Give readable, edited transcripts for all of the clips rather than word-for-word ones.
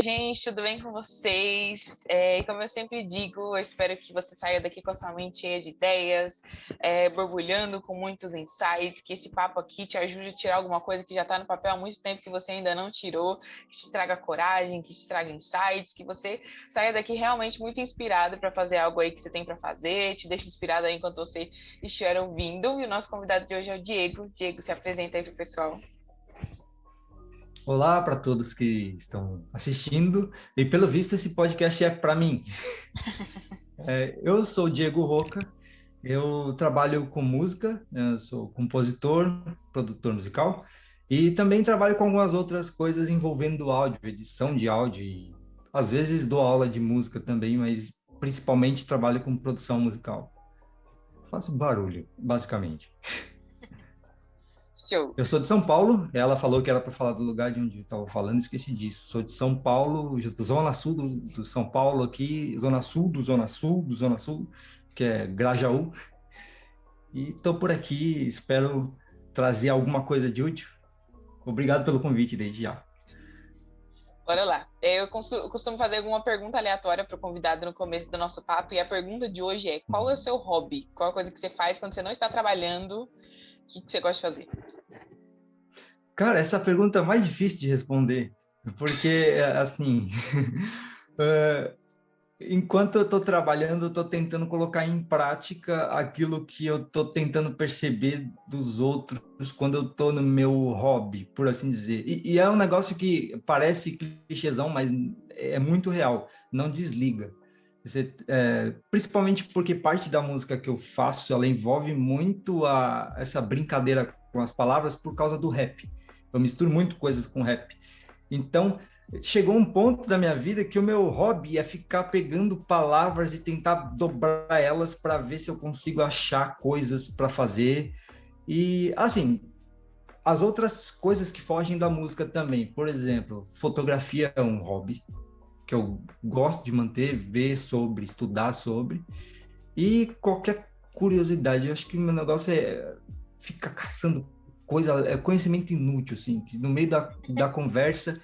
gente, tudo bem com vocês? E como eu sempre digo, eu espero que você saia daqui com a sua mente cheia de ideias, borbulhando com muitos insights, que esse papo aqui te ajude a tirar alguma coisa que já está no papel há muito tempo que você ainda não tirou, que te traga coragem, que te traga insights, que você saia daqui realmente muito inspirado para fazer algo aí que você tem para fazer, te deixe inspirado aí enquanto você estiver ouvindo. E o nosso convidado de hoje é o Diego. Diego, se apresenta aí para o pessoal. Olá para todos que estão assistindo, e pelo visto esse podcast é para mim. Eu sou o Diego Roca, eu trabalho com música, eu sou compositor, produtor musical, e também trabalho com algumas outras coisas envolvendo áudio, edição de áudio, e às vezes dou aula de música também, mas principalmente trabalho com produção musical. Faço barulho, basicamente. Show. Eu sou de São Paulo, ela falou que era para falar do lugar de onde eu estava falando, esqueci disso. Sou de São Paulo, Zona Sul do São Paulo aqui, Zona Sul do Zona Sul do Zona Sul, que é Grajaú. E estou por aqui, espero trazer alguma coisa de útil. Obrigado pelo convite desde já. Bora lá. Eu costumo fazer alguma pergunta aleatória para o convidado no começo do nosso papo, e a pergunta de hoje é: qual é o seu hobby? Qual é a coisa que você faz quando você não está trabalhando? O que você gosta de fazer? Cara, essa pergunta é mais difícil de responder, porque, assim, enquanto eu estou trabalhando, eu estou tentando colocar em prática aquilo que eu estou tentando perceber dos outros quando eu estou no meu hobby, por assim dizer. E é um negócio que parece clichêzão, mas é muito real. Não desliga. Principalmente porque parte da música que eu faço, ela envolve muito essa brincadeira com as palavras por causa do rap. Eu misturo muito coisas com rap. Então, chegou um ponto da minha vida que o meu hobby é ficar pegando palavras e tentar dobrar elas para ver se eu consigo achar coisas para fazer. E, assim, as outras coisas que fogem da música também. Por exemplo, fotografia é um hobby que eu gosto de manter, ver sobre, estudar sobre. E qualquer curiosidade, eu acho que o meu negócio é ficar caçando coisa, é conhecimento inútil, assim, que no meio da conversa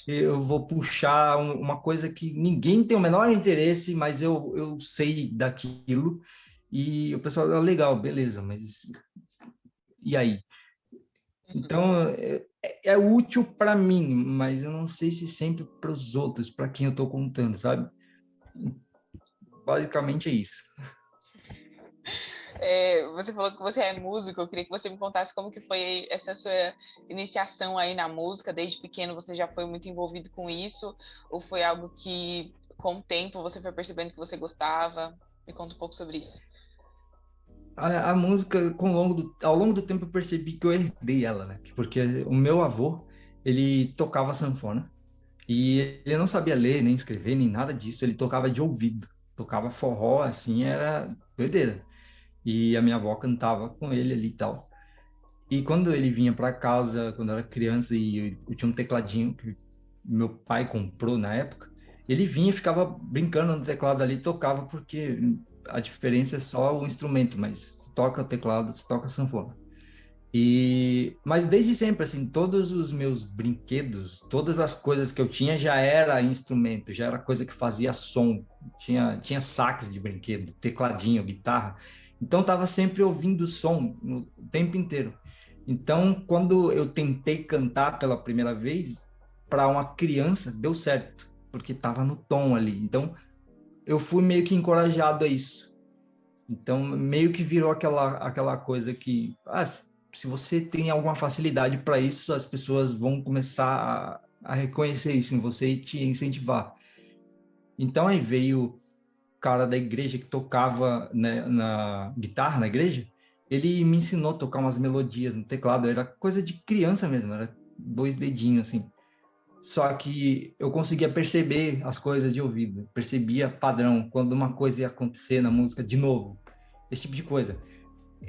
eu vou puxar uma coisa que ninguém tem o menor interesse, mas eu sei daquilo, e o pessoal, legal, beleza, mas e aí? Então, é útil para mim, mas eu não sei se sempre para os outros, para quem eu estou contando, sabe? Basicamente é isso. Você falou que você é músico, eu queria que você me contasse como que foi essa sua iniciação aí na música. Desde pequeno você já foi muito envolvido com isso? Ou foi algo que, com o tempo, você foi percebendo que você gostava? Me conta um pouco sobre isso. A música, ao longo do tempo, eu percebi que eu herdei ela, né? Porque o meu avô, ele tocava sanfona e ele não sabia ler, nem escrever, nem nada disso. Ele tocava de ouvido, tocava forró, assim, era doideira. E a minha avó cantava com ele ali e tal. E quando ele vinha para casa, quando eu era criança, e eu tinha um tecladinho que meu pai comprou na época, ele vinha e ficava brincando no teclado ali, tocava, porque a diferença é só o instrumento, mas se toca o teclado, se toca a sanfona. Mas desde sempre, assim, todos os meus brinquedos, todas as coisas que eu tinha já era instrumento, já era coisa que fazia som. Tinha saques de brinquedo, tecladinho, guitarra. Então tava sempre ouvindo som o tempo inteiro. Então, quando eu tentei cantar pela primeira vez para uma criança, deu certo, porque tava no tom ali. Então, eu fui meio que encorajado a isso. Então, meio que virou aquela coisa que, se você tem alguma facilidade para isso, as pessoas vão começar a reconhecer isso em você e te incentivar. Então, aí veio o cara da igreja que tocava, né, na guitarra na igreja, ele me ensinou a tocar umas melodias no teclado, era coisa de criança mesmo, era 2 dedinhos, assim. Só que eu conseguia perceber as coisas de ouvido, percebia padrão, quando uma coisa ia acontecer na música de novo, esse tipo de coisa.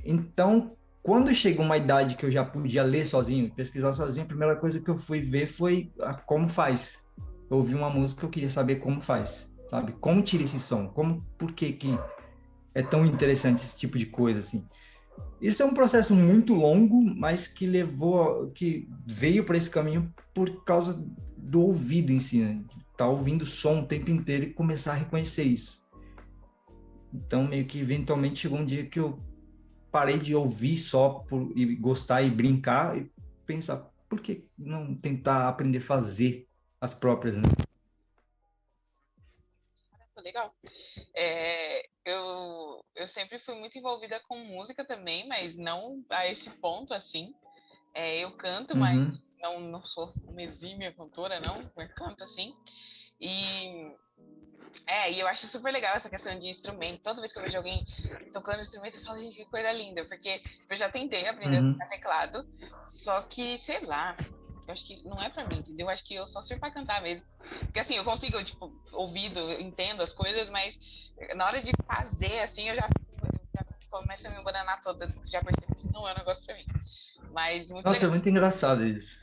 Então, quando chegou uma idade que eu já podia ler sozinho, pesquisar sozinho, a primeira coisa que eu fui ver foi como faz. Eu ouvi uma música, eu queria saber como faz, sabe? Como tira esse som? Por que que é tão interessante esse tipo de coisa, assim? Isso é um processo muito longo, mas que veio para esse caminho por causa do ouvido em si, né? estar ouvindo som o tempo inteiro e começar a reconhecer isso. Então, meio que eventualmente chegou um dia que eu parei de ouvir só por e gostar e brincar e pensar, por que não tentar aprender a fazer as próprias, né? Legal. Eu sempre fui muito envolvida com música também, mas não a esse ponto, assim. Eu canto, mas Uhum, não sou uma exímia cantora, não. Eu canto, assim. E e eu acho super legal essa questão de instrumento. Toda vez que eu vejo alguém tocando instrumento, eu falo, gente, que coisa linda. Porque eu já tentei aprender a uhum. tocar teclado, só que, sei lá, eu acho que não é pra mim, entendeu? Eu acho que eu só sirvo pra cantar mesmo. Porque assim, eu consigo, tipo, ouvido, entendo as coisas, mas na hora de fazer, assim, eu já começo a me embananar toda, já percebo que não é um negócio pra mim. Mas muito Nossa, legal. é muito engraçado isso.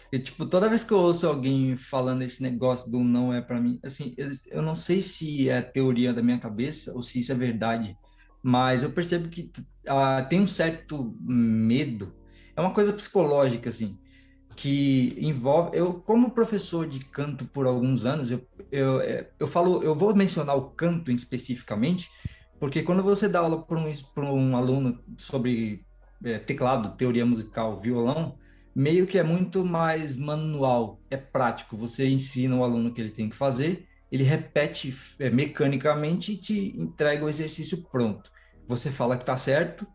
E, tipo, toda vez que eu ouço alguém falando esse negócio do não é pra mim, assim, eu não sei se é teoria da minha cabeça ou se isso é verdade, mas eu percebo que tem um certo medo, é uma coisa psicológica, assim, que envolve. Eu, como professor de canto por alguns anos, eu falo, eu vou mencionar o canto especificamente, porque quando você dá aula para um aluno sobre teclado, teoria musical, violão, meio que é muito mais manual, é prático. Você ensina o aluno o que ele tem que fazer, ele repete mecanicamente e te entrega o exercício pronto. Você fala que está certo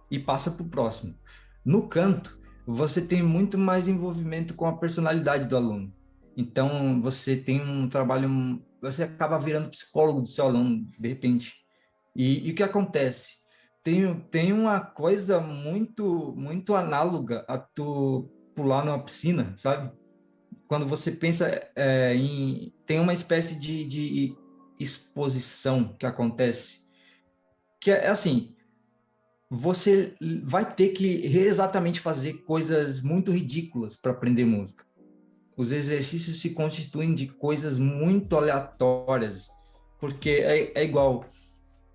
e passa para o próximo. No canto, você tem muito mais envolvimento com a personalidade do aluno. Então, você tem um trabalho, você acaba virando psicólogo do seu aluno, de repente. E o que acontece? Tem uma coisa muito análoga a tu pular numa piscina, sabe? Quando você pensa tem uma espécie de exposição que acontece, que é assim, você vai ter que exatamente fazer coisas muito ridículas para aprender música. Os exercícios se constituem de coisas muito aleatórias, porque é igual.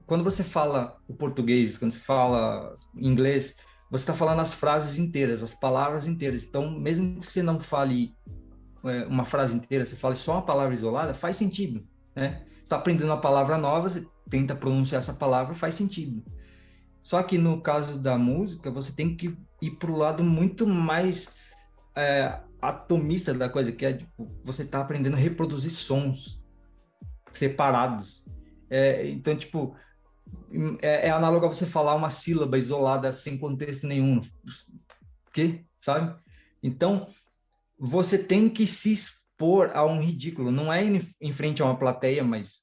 Quando você fala o português, quando você fala inglês, você está falando as frases inteiras, as palavras inteiras. Então, mesmo que você não fale uma frase inteira, você fale só uma palavra isolada, faz sentido, né? Você está aprendendo uma palavra nova, você tenta pronunciar essa palavra, faz sentido. Só que no caso da música, você tem que ir para o lado muito mais atomista da coisa, que é tipo, você está aprendendo a reproduzir sons separados. Então, tipo, é análogo a você falar uma sílaba isolada sem contexto nenhum. Que, sabe? Então, você tem que se expor a um ridículo. Não é em frente a uma plateia, mas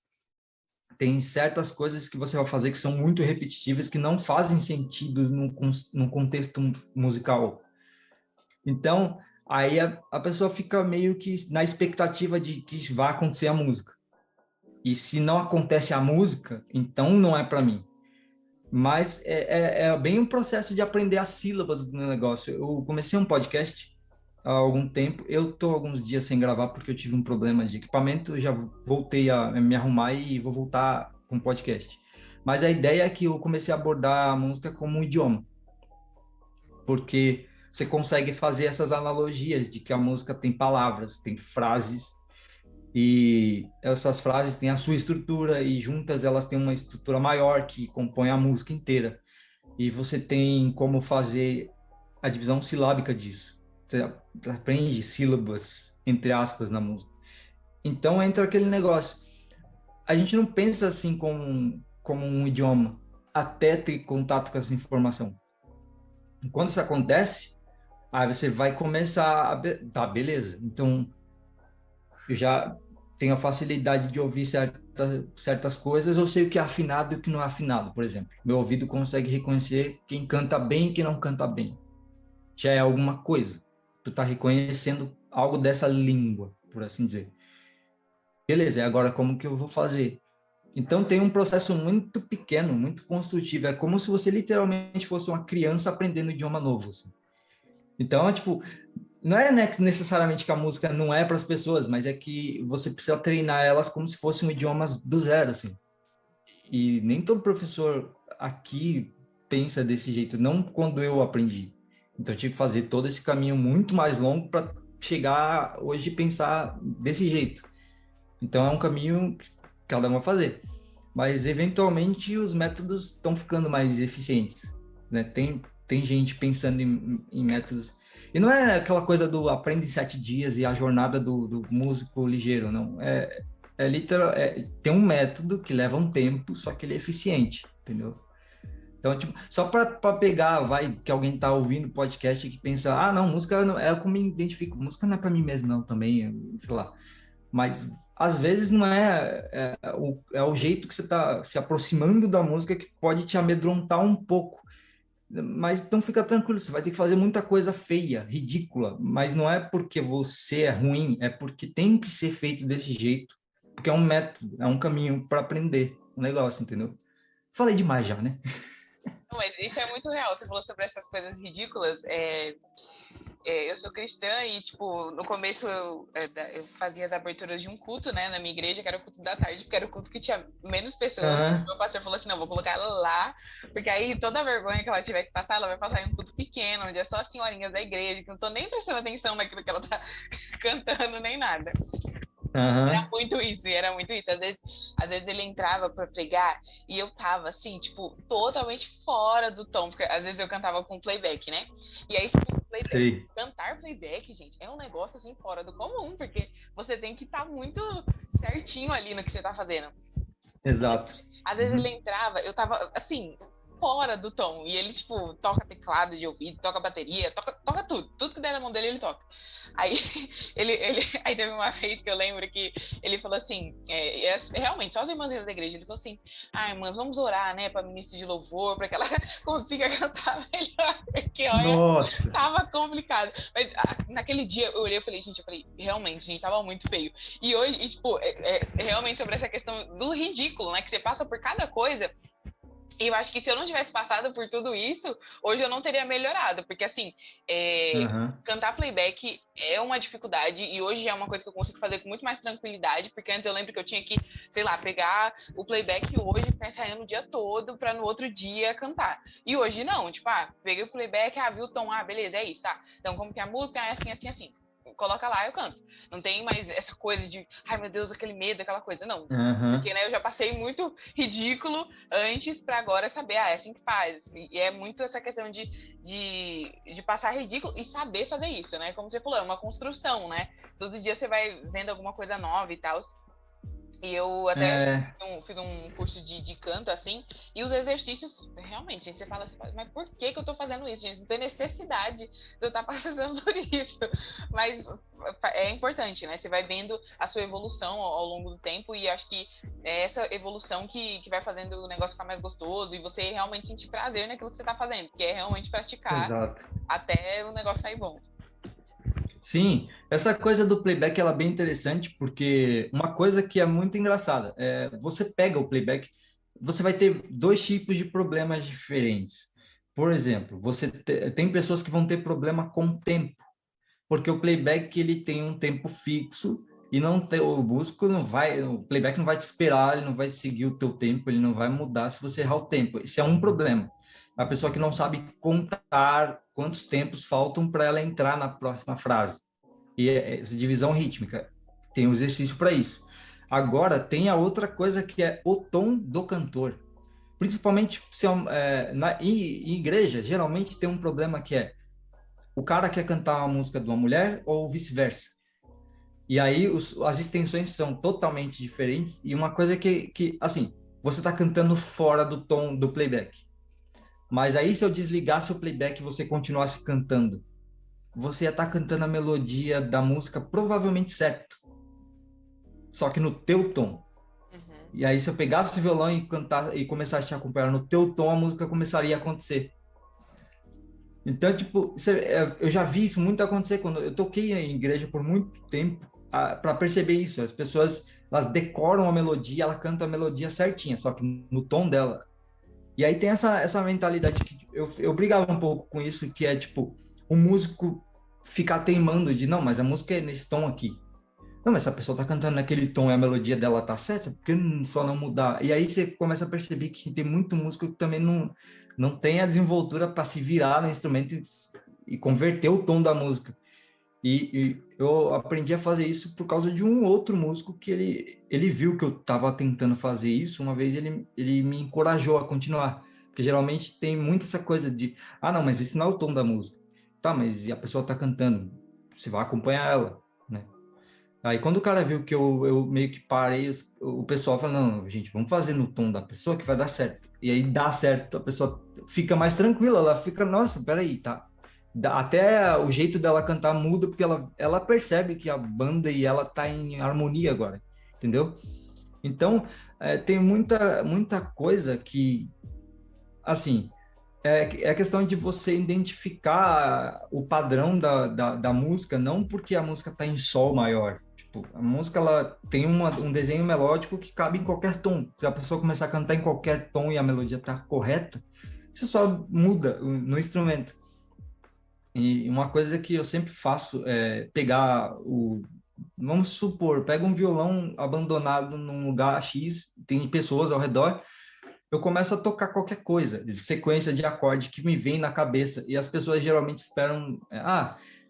tem certas coisas que você vai fazer que são muito repetitivas, que não fazem sentido no contexto musical. Então, aí a pessoa fica meio que na expectativa de que vai acontecer a música. E se não acontece a música, então não é para mim. Mas é bem um processo de aprender as sílabas do negócio. Eu comecei um podcast há algum tempo. Eu estou alguns dias sem gravar porque eu tive um problema de equipamento. Eu já voltei a me arrumar e vou voltar com o podcast. Mas a ideia é que eu comecei a abordar a música como um idioma, porque você consegue fazer essas analogias de que a música tem palavras, tem frases, e essas frases têm a sua estrutura e juntas elas têm uma estrutura maior que compõe a música inteira. E você tem como fazer a divisão silábica disso. Você aprende sílabas, entre aspas, na música. Então entra aquele negócio. A gente não pensa assim como um idioma até ter contato com essa informação. E quando isso acontece, aí você vai começar tá, beleza. Então eu já tenho a facilidade de ouvir certas coisas, eu sei o que é afinado e o que não é afinado, por exemplo. Meu ouvido consegue reconhecer quem canta bem e quem não canta bem. Já é alguma coisa. Tu tá reconhecendo algo dessa língua, por assim dizer. Beleza, e agora como que eu vou fazer? Então tem um processo muito pequeno, muito construtivo. É como se você literalmente fosse uma criança aprendendo um idioma novo, assim. Então, tipo, não é necessariamente que a música não é para as pessoas, mas é que você precisa treinar elas como se fossem idiomas do zero, assim. E nem todo professor aqui pensa desse jeito, não quando eu aprendi. Então eu tive que fazer todo esse caminho muito mais longo para chegar hoje e pensar desse jeito. Então é um caminho que cada um vai fazer. Mas eventualmente os métodos estão ficando mais eficientes, né? Tem gente pensando em métodos. E não é aquela coisa do aprende em 7 dias e a jornada do músico ligeiro, não. É literal, tem um método que leva um tempo, só que ele é eficiente, entendeu? Então, tipo, só para pegar, vai, que alguém tá ouvindo podcast e que pensa, ah, não, música não, é como me identifico, música não é para mim mesmo, não, também, sei lá. Mas às vezes não é o jeito que você está se aproximando da música que pode te amedrontar um pouco. Mas então fica tranquilo, você vai ter que fazer muita coisa feia, ridícula, mas não é porque você é ruim, é porque tem que ser feito desse jeito, porque é um método, é um caminho para aprender um negócio, entendeu? Falei demais já, né? Não, mas isso é muito real. Você falou sobre essas coisas ridículas. Eu sou cristã e, tipo, no começo eu fazia as aberturas de um culto, né, na minha igreja, que era o culto da tarde, porque era o culto que tinha menos pessoas. Aham, Meu pastor falou assim: não, vou colocar ela lá, porque aí toda a vergonha que ela tiver que passar, ela vai passar em um culto pequeno, onde é só as senhorinhas da igreja, que não estão nem prestando atenção naquilo que ela tá cantando, nem nada. Era aham, muito isso, e era muito isso. Às vezes ele entrava pra pregar e eu tava assim, tipo, totalmente fora do tom, porque às vezes eu cantava com playback, né? E aí, tipo, sei, cantar playback, gente, é um negócio assim fora do comum, porque você tem que estar muito certinho ali no que você tá fazendo. exato. Às vezes ele Uhum. entrava, eu tava assim, fora do tom. E ele, tipo, toca teclado de ouvido, toca bateria, toca tudo. Tudo que der na mão dele, ele toca. Aí aí teve uma vez que eu lembro que ele falou assim: realmente, só as irmãzinhas da igreja. Ele falou assim: ah, irmãs, vamos orar, né, pra ministra de louvor, pra que ela consiga cantar melhor. Porque, olha, Nossa, tava complicado. Mas naquele dia eu olhei e falei, gente, realmente, gente, tava muito feio. E hoje, tipo, realmente sobre essa questão do ridículo, né? Que você passa por cada coisa. E eu acho que se eu não tivesse passado por tudo isso, hoje eu não teria melhorado. Porque, assim, aham, cantar playback é uma dificuldade e hoje é uma coisa que eu consigo fazer com muito mais tranquilidade. Porque antes eu lembro que eu tinha que, sei lá, pegar o playback hoje, ficar ensaiando o dia todo para no outro dia cantar. E hoje não, tipo, peguei o playback, viu o tom, beleza, é isso, tá. Então, como que é a música é assim, assim, assim. Coloca lá, eu canto. Não tem mais essa coisa de, ai meu Deus, aquele medo, aquela coisa. Não. Porque, aham. né, eu já passei muito ridículo antes para agora saber, é assim que faz. E é muito essa questão de passar ridículo e saber fazer isso, né? Como você falou, é uma construção, né? Todo dia você vai vendo alguma coisa nova e tal. E eu até É, fiz um curso de canto, assim, e os exercícios, realmente, você fala assim, mas por que que eu tô fazendo isso, gente? Não tem necessidade de eu estar passando por isso. Mas é importante, né? Você vai vendo a sua evolução ao longo do tempo e acho que é essa evolução que vai fazendo o negócio ficar mais gostoso e você realmente sentir prazer naquilo que você tá fazendo, que é realmente praticar exato. até o negócio sair bom. Sim, essa coisa do playback ela é bem interessante porque uma coisa que é muito engraçada é você pega o playback, você vai ter dois tipos de problemas diferentes. Por exemplo, tem pessoas que vão ter problema com o tempo, porque o playback ele tem um tempo fixo e não tem, o músico não vai, o playback não vai te esperar, ele não vai seguir o teu tempo, ele não vai mudar se você errar o tempo. Esse é um problema. A pessoa que não sabe contar quantos tempos faltam para ela entrar na próxima frase. E essa divisão rítmica tem um exercício para isso. Agora, tem a outra coisa que é o tom do cantor. Principalmente se em igreja, geralmente tem um problema que é o cara quer cantar uma música de uma mulher ou vice-versa. E aí as extensões são totalmente diferentes. E uma coisa assim, você está cantando fora do tom do playback. Mas aí, se eu desligasse o playback e você continuasse cantando, você ia estar cantando a melodia da música provavelmente certo, só que no teu tom. Uhum. E aí, se eu pegasse o violão e cantar e começasse a te acompanhar no teu tom, a música começaria a acontecer. Então, tipo, eu já vi isso muito acontecer quando eu toquei em igreja por muito tempo para perceber isso. As pessoas, elas decoram a melodia, ela canta a melodia certinha, só que no tom dela. E aí tem essa mentalidade que eu brigava um pouco com isso, que é tipo, o músico ficar teimando de, não, mas a música é nesse tom aqui. Não, mas se a pessoa tá cantando naquele tom e a melodia dela tá certa, por que só não mudar? E aí você começa a perceber que tem muito músico que também não tem a desenvoltura para se virar no instrumento e converter o tom da música. E eu aprendi a fazer isso por causa de um outro músico que ele viu que eu estava tentando fazer isso. Uma vez ele me encorajou a continuar. Porque geralmente tem muito essa coisa de, ah, não, mas esse não é o tom da música. Tá, mas e a pessoa está cantando, você vai acompanhar ela, né? Aí quando o cara viu que eu meio que parei, o pessoal falou, não, gente, vamos fazer no tom da pessoa que vai dar certo. E aí dá certo, a pessoa fica mais tranquila, ela fica, nossa, peraí, tá. Até o jeito dela cantar muda, porque ela percebe que a banda e ela tá em harmonia agora, entendeu? Então, tem muita coisa que, assim, é questão de você identificar o padrão da música, não porque a música está em sol maior. Tipo, a música ela tem um desenho melódico que cabe em qualquer tom. Se a pessoa começar a cantar em qualquer tom e a melodia está correta, você só muda no instrumento. E uma coisa que eu sempre faço é pegar o. Vamos supor, pega um violão abandonado num lugar X, tem pessoas ao redor, eu começo a tocar qualquer coisa, sequência de acorde que me vem na cabeça, e as pessoas geralmente esperam,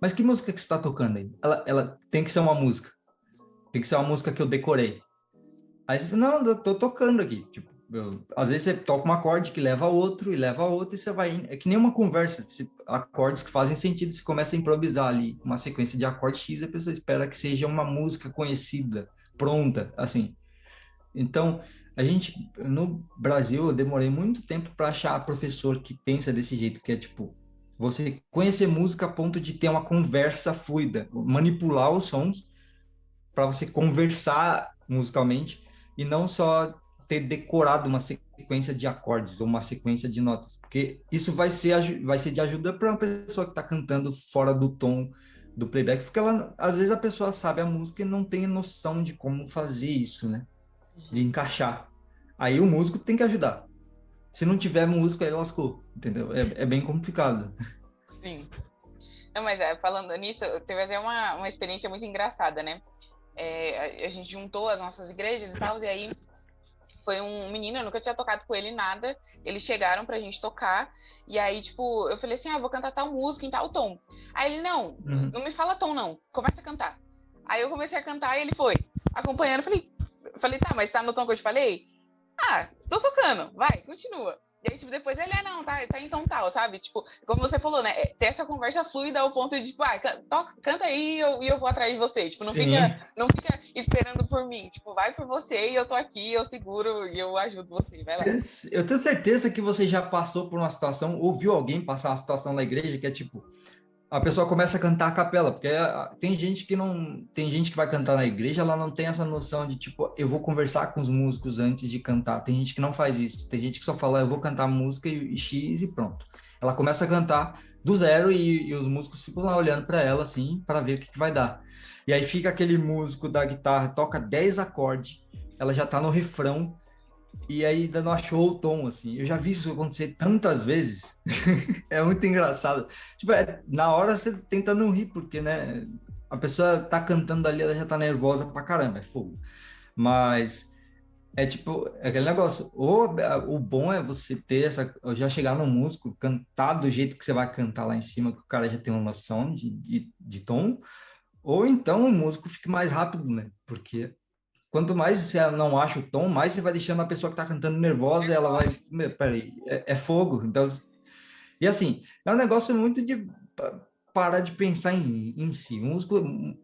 mas que música que você está tocando aí? Ela tem que ser uma música, tem que ser uma música que eu decorei. Aí você fala, não, eu tô tocando aqui, tipo, às vezes você toca um acorde que leva a outro, e leva a outro, e você vai indo. É que nem uma conversa, acordes que fazem sentido, você começa a improvisar ali, uma sequência de acorde X, a pessoa espera que seja uma música conhecida, pronta, assim. Então, no Brasil, eu demorei muito tempo para achar professor que pensa desse jeito, que é tipo, você conhecer música a ponto de ter uma conversa fluida, manipular os sons para você conversar musicalmente e não só ter decorado uma sequência de acordes ou uma sequência de notas, porque isso vai ser de ajuda para uma pessoa que está cantando fora do tom do playback, porque às vezes a pessoa sabe a música e não tem noção de como fazer isso, né? De encaixar. Aí o músico tem que ajudar. Se não tiver músico, aí lascou, entendeu? É bem complicado. Sim. Não, mas falando nisso, teve até uma experiência muito engraçada, né? A gente juntou as nossas igrejas e tal, e aí foi um menino, eu nunca tinha tocado com ele nada. Eles chegaram pra gente tocar, e aí, tipo, eu falei assim: vou cantar tal música em tal tom. Aí ele: não, Uhum. não me fala tom, não, começa a cantar. Aí eu comecei a cantar e ele foi acompanhando. Eu falei: tá, mas tá no tom que eu te falei? Tô tocando, vai, continua. E aí, tipo, depois ele, não, tá em tom tal, sabe? Tipo, como você falou, né? Ter essa conversa fluida ao ponto de, tipo, canta aí e eu vou atrás de você. Tipo, Sim. não fica esperando por mim. Tipo, vai por você e eu tô aqui, eu seguro e eu ajudo você, vai lá. Eu tenho certeza que você já passou por uma situação, ou viu alguém passar uma situação na igreja que é tipo, a pessoa começa a cantar a capela, porque tem gente que não, tem gente que vai cantar na igreja, ela não tem essa noção de tipo, eu vou conversar com os músicos antes de cantar. Tem gente que não faz isso. Tem gente que só fala, eu vou cantar música e X e pronto. Ela começa a cantar do zero e os músicos ficam lá olhando para ela assim, para ver o que vai dar. E aí fica aquele músico da guitarra, toca 10 acordes, ela já tá no refrão e aí ainda não achou o tom, assim. Eu já vi isso acontecer tantas vezes. É muito engraçado. Tipo, na hora você tenta não rir, porque, né? A pessoa tá cantando ali, ela já tá nervosa pra caramba, é fogo. Mas é tipo, é aquele negócio. O bom é você ter essa. Já chegar no músico, cantar do jeito que você vai cantar lá em cima, que o cara já tem uma noção de tom. Ou então o músico fique mais rápido, né? Porque quanto mais você não acha o tom, mais você vai deixando a pessoa que tá cantando nervosa e ela vai. Peraí, é fogo. Então, e assim, é um negócio muito de parar de pensar em si.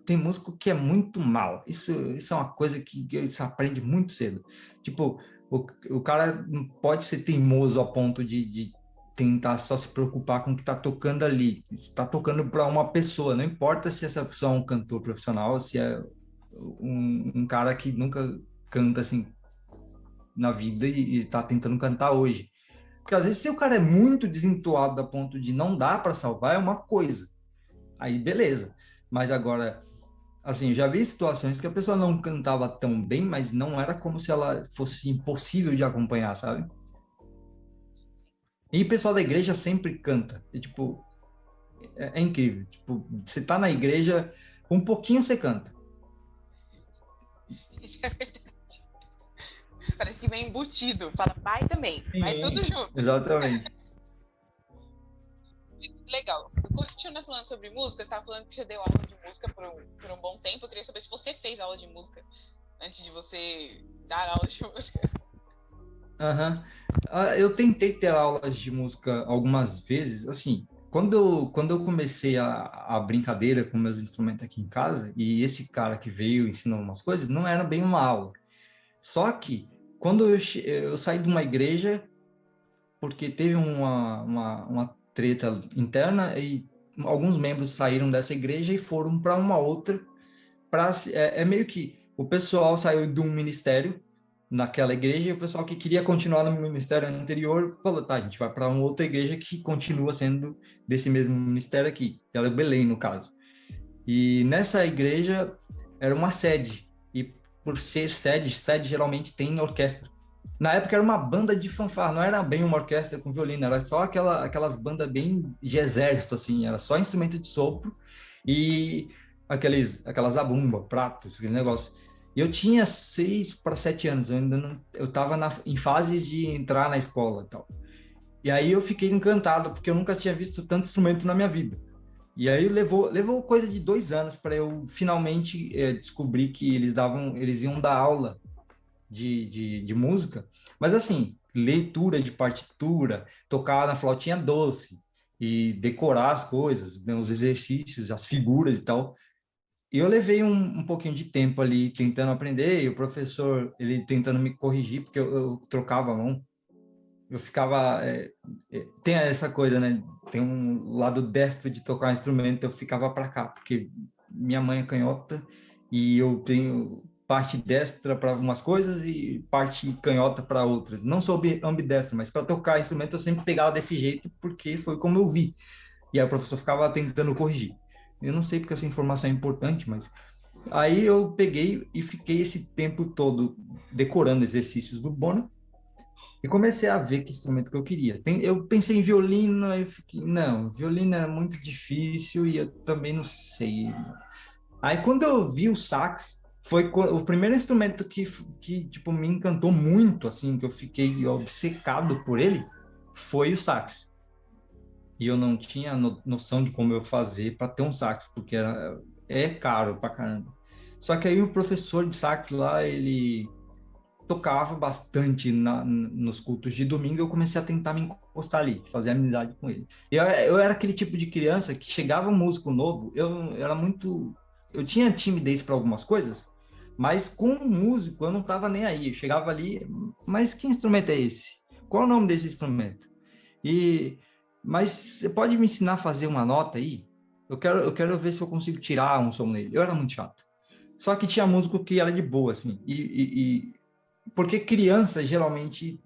Tem músico que é muito mal. Isso é uma coisa que se aprende muito cedo. Tipo, o cara não pode ser teimoso a ponto de tentar só se preocupar com o que está tocando ali. Está tocando para uma pessoa, não importa se essa pessoa é um cantor profissional, se é um cara que nunca canta assim na vida e está tentando cantar hoje. Porque às vezes, se o cara é muito desentoado a ponto de não dar para salvar, é uma coisa. Aí, beleza. Mas agora, assim, eu já vi situações que a pessoa não cantava tão bem, mas não era como se ela fosse impossível de acompanhar, sabe? E o pessoal da igreja sempre canta. E, tipo, é incrível. Tipo, você tá na igreja, um pouquinho você canta. Isso é verdade. Parece que vem embutido. Fala, vai também, vai tudo Sim, junto. exatamente. Legal. Continua falando sobre música. Você estava falando que você deu aula de música por um bom tempo. Eu queria saber se você fez aula de música antes de você dar aula de música. Aham. Eu tentei ter aulas de música algumas vezes, assim, quando eu comecei a brincadeira com meus instrumentos aqui em casa, e esse cara que veio ensinou umas coisas, não era bem uma aula. Só que, quando eu saí de uma igreja, porque teve uma treta interna, e alguns membros saíram dessa igreja e foram para uma outra, é meio que o pessoal saiu de um ministério naquela igreja e o pessoal que queria continuar no ministério anterior falou, tá, a gente vai para uma outra igreja que continua sendo desse mesmo ministério aqui, que era Belém, no caso. E nessa igreja era uma sede, e por ser sede geralmente tem orquestra. Na época era uma banda de fanfarra, não era bem uma orquestra com violino, era só aquelas bandas bem de exército, assim, era só instrumento de sopro e aquelas zabumba, pratos, aquele negócio. E eu tinha 6 para 7 anos, eu ainda não, eu estava em fase de entrar na escola e tal. E aí eu fiquei encantado, porque eu nunca tinha visto tanto instrumento na minha vida. E aí levou coisa de 2 anos para eu finalmente descobrir que eles iam dar aula de música, mas assim, leitura de partitura, tocar na flautinha doce e decorar as coisas, né, os exercícios, as figuras e tal. E eu levei um pouquinho de tempo ali tentando aprender, e o professor, ele tentando me corrigir, porque eu trocava a mão, eu ficava... tem essa coisa, né? Tem um lado destro de tocar um instrumento, eu ficava para cá, porque minha mãe é canhota, e eu tenho parte destra para algumas coisas e parte canhota para outras. Não sou ambidestro, mas para tocar instrumento eu sempre pegava desse jeito, porque foi como eu vi. E aí o professor ficava tentando corrigir. Eu não sei porque essa informação é importante, mas aí eu peguei e fiquei esse tempo todo decorando exercícios do Bono e comecei a ver que instrumento que eu queria. Eu pensei em violino, aí eu fiquei, não, violino é muito difícil e eu também não sei. Aí quando eu vi o sax, foi o primeiro instrumento que tipo, me encantou muito, assim, que eu fiquei obcecado por ele, foi o sax. E eu não tinha noção de como eu fazer para ter um sax, porque é caro pra caramba. Só que aí o professor de sax lá, ele tocava bastante nos cultos de domingo, eu comecei a tentar me encostar ali, fazer amizade com ele. Eu era aquele tipo de criança que chegava um músico novo, eu era muito... Eu tinha timidez para algumas coisas, mas com um músico eu não estava nem aí. Eu chegava ali, mas que instrumento é esse? Qual é o nome desse instrumento? E, mas você pode me ensinar a fazer uma nota aí? Eu quero ver se eu consigo tirar um som nele. Eu era muito chato. Só que tinha músico que era de boa, assim. Porque criança, geralmente,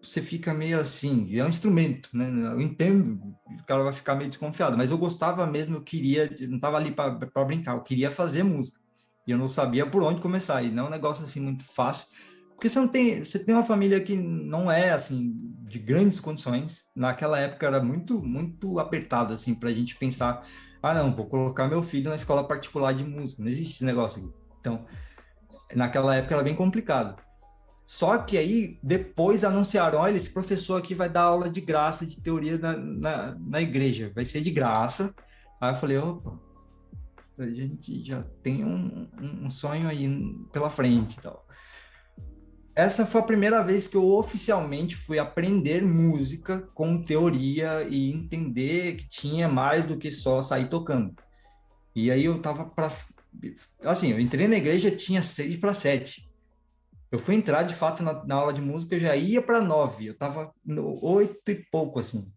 você fica meio assim, é um instrumento, né? Eu entendo, o cara vai ficar meio desconfiado, mas eu gostava mesmo, eu queria, eu não estava ali para brincar, eu queria fazer música. E eu não sabia por onde começar, e não é um negócio assim muito fácil, porque você tem uma família que não é assim de grandes condições. Naquela época era muito muito apertado assim para a gente pensar, ah, não, vou colocar meu filho na escola particular de música. Não existe esse negócio aqui. Então, naquela época era bem complicado. Só que aí, depois anunciaram, olha, esse professor aqui vai dar aula de graça de teoria na igreja, vai ser de graça. Aí eu falei, opa, a gente já tem um sonho aí pela frente e tal. Essa foi a primeira vez que eu oficialmente fui aprender música com teoria e entender que tinha mais do que só sair tocando. E aí eu tava para... Assim, eu entrei na igreja, tinha 6 para 7. Eu fui entrar, de fato, na aula de música, eu já ia para 9, eu estava no 8 e pouco, assim.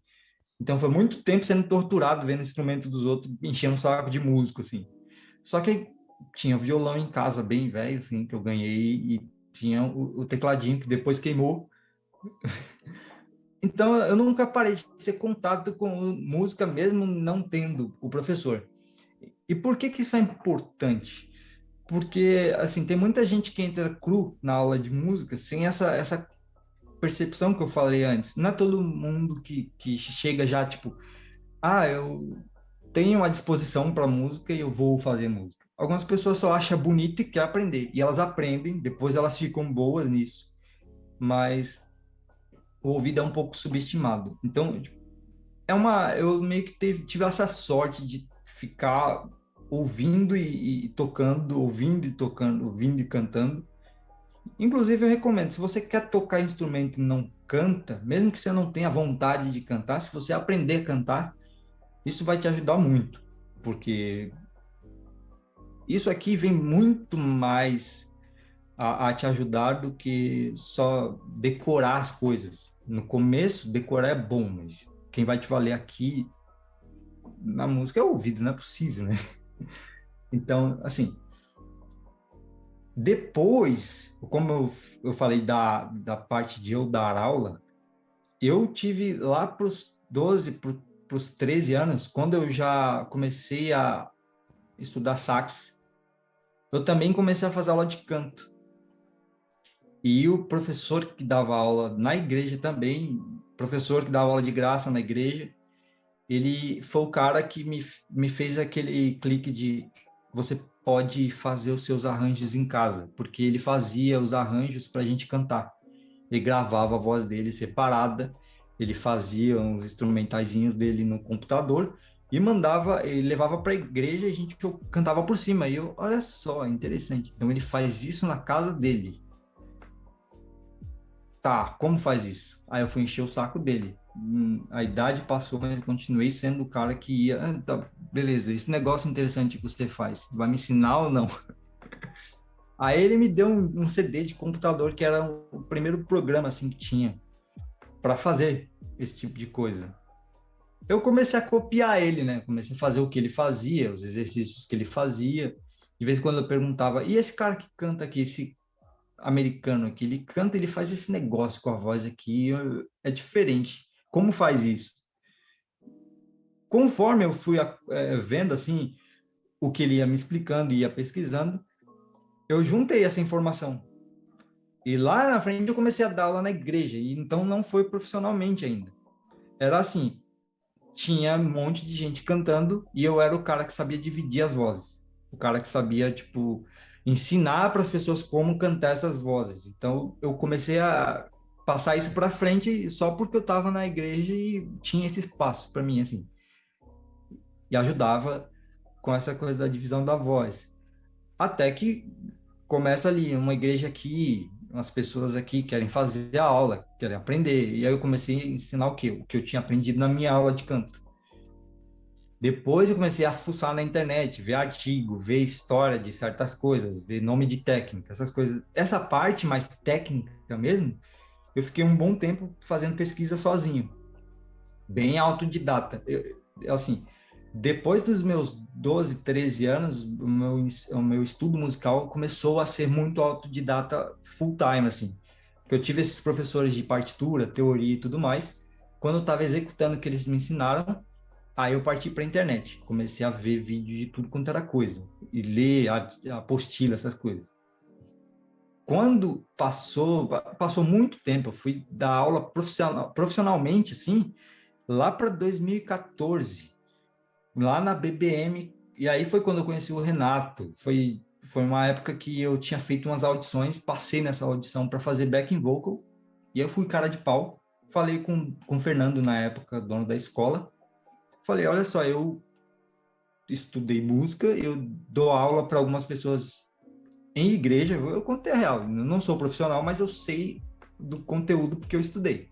Então, foi muito tempo sendo torturado, vendo o instrumento dos outros, enchendo o saco de músico, assim. Só que tinha violão em casa, bem velho, assim, que eu ganhei, e tinha o tecladinho, que depois queimou. Então, eu nunca parei de ter contato com música, mesmo não tendo o professor. E por que que isso é importante? Porque, assim, tem muita gente que entra cru na aula de música sem essa percepção que eu falei antes. Não é todo mundo que chega já, tipo, ah, eu tenho uma disposição para música e eu vou fazer música. Algumas pessoas só acham bonito e quer aprender. E elas aprendem, depois elas ficam boas nisso. Mas o ouvido é um pouco subestimado. Então, tipo, eu meio que tive essa sorte de ficar ouvindo e tocando, ouvindo e tocando, ouvindo e cantando. Inclusive, eu recomendo, se você quer tocar instrumento e não canta, mesmo que você não tenha vontade de cantar, se você aprender a cantar, isso vai te ajudar muito, porque isso aqui vem muito mais a te ajudar do que só decorar as coisas. No começo, decorar é bom, mas quem vai te valer aqui na música é o ouvido, não é possível, né? Então, assim, depois, como eu falei da parte de eu dar aula, eu tive lá para os 12, para os 13 anos, quando eu já comecei a estudar sax, eu também comecei a fazer aula de canto. E o professor que dava aula na igreja também, professor que dava aula de graça na igreja, ele foi o cara que me fez aquele clique de você pode fazer os seus arranjos em casa, porque ele fazia os arranjos para a gente cantar. Ele gravava a voz dele separada, ele fazia uns instrumentaizinhos dele no computador e mandava, ele levava para a igreja e a gente cantava por cima. E eu, olha só, interessante. Então ele faz isso na casa dele. Tá, como faz isso? Aí eu fui encher o saco dele. A idade passou, mas eu continuei sendo o cara que ia. Ah, tá, beleza, esse negócio interessante que você faz, vai me ensinar ou não? Aí ele me deu um CD de computador que era o primeiro programa assim que tinha para fazer esse tipo de coisa. Eu comecei a copiar ele, né? Comecei a fazer o que ele fazia, os exercícios que ele fazia. De vez em quando eu perguntava, e esse cara que canta aqui, esse americano aqui, ele canta, ele faz esse negócio com a voz aqui, é diferente. Como faz isso? Conforme eu fui vendo assim o que ele ia me explicando e ia pesquisando, eu juntei essa informação. E lá na frente eu comecei a dar aula na igreja, e então não foi profissionalmente ainda. Era assim, tinha um monte de gente cantando e eu era o cara que sabia dividir as vozes. O cara que sabia, tipo, ensinar para as pessoas como cantar essas vozes. Então eu comecei a passar isso para frente só porque eu estava na igreja e tinha esse espaço para mim, assim. E ajudava com essa coisa da divisão da voz. Até que começa ali, uma igreja aqui, umas pessoas aqui querem fazer a aula, querem aprender. E aí eu comecei a ensinar o quê? O que eu tinha aprendido na minha aula de canto. Depois eu comecei a fuçar na internet, ver artigo, ver história de certas coisas, ver nome de técnica, essas coisas. Essa parte mais técnica mesmo, eu fiquei um bom tempo fazendo pesquisa sozinho, bem autodidata. Assim, depois dos meus 12, 13 anos, o meu estudo musical começou a ser muito autodidata full time, assim. Eu tive esses professores de partitura, teoria e tudo mais. Quando eu estava executando o que eles me ensinaram, aí eu parti para a internet, comecei a ver vídeos de tudo quanto era coisa e ler a apostila, essas coisas. Quando passou muito tempo, eu fui dar aula profissionalmente, assim, lá para 2014, lá na BBM, e aí foi quando eu conheci o Renato. Foi uma época que eu tinha feito umas audições, passei nessa audição para fazer backing vocal, e eu fui cara de pau. Falei com o Fernando na época, dono da escola. Falei, olha só, eu estudei música, eu dou aula para algumas pessoas em igreja, eu contei a real, eu não sou profissional, mas eu sei do conteúdo porque eu estudei.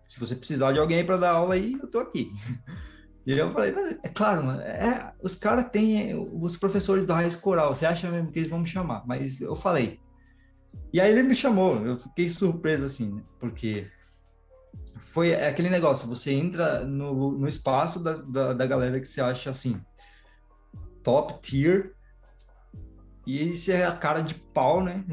Se você precisar de alguém para dar aula aí, eu tô aqui. E eu falei, é claro, mano, os caras têm os professores da raiz coral, você acha mesmo que eles vão me chamar? Mas eu falei. E aí ele me chamou, eu fiquei surpreso assim, né? Porque foi aquele negócio, você entra no espaço da galera que você acha assim, top tier, e isso é a cara de pau, né?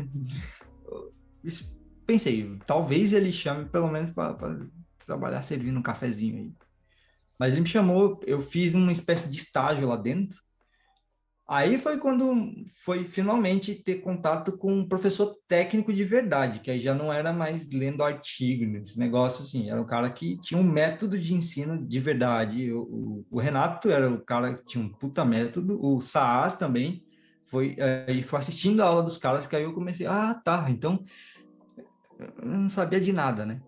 Pensei, talvez ele chame pelo menos para trabalhar servindo um cafezinho aí. Mas ele me chamou, eu fiz uma espécie de estágio lá dentro. Aí foi quando foi finalmente ter contato com um professor técnico de verdade, que aí já não era mais lendo artigo, esse negócio assim, era um cara que tinha um método de ensino de verdade. O Renato era o cara que tinha um puta método, o Saas também e foi assistindo a aula dos caras que aí eu comecei, ah, tá, então eu não sabia de nada, né?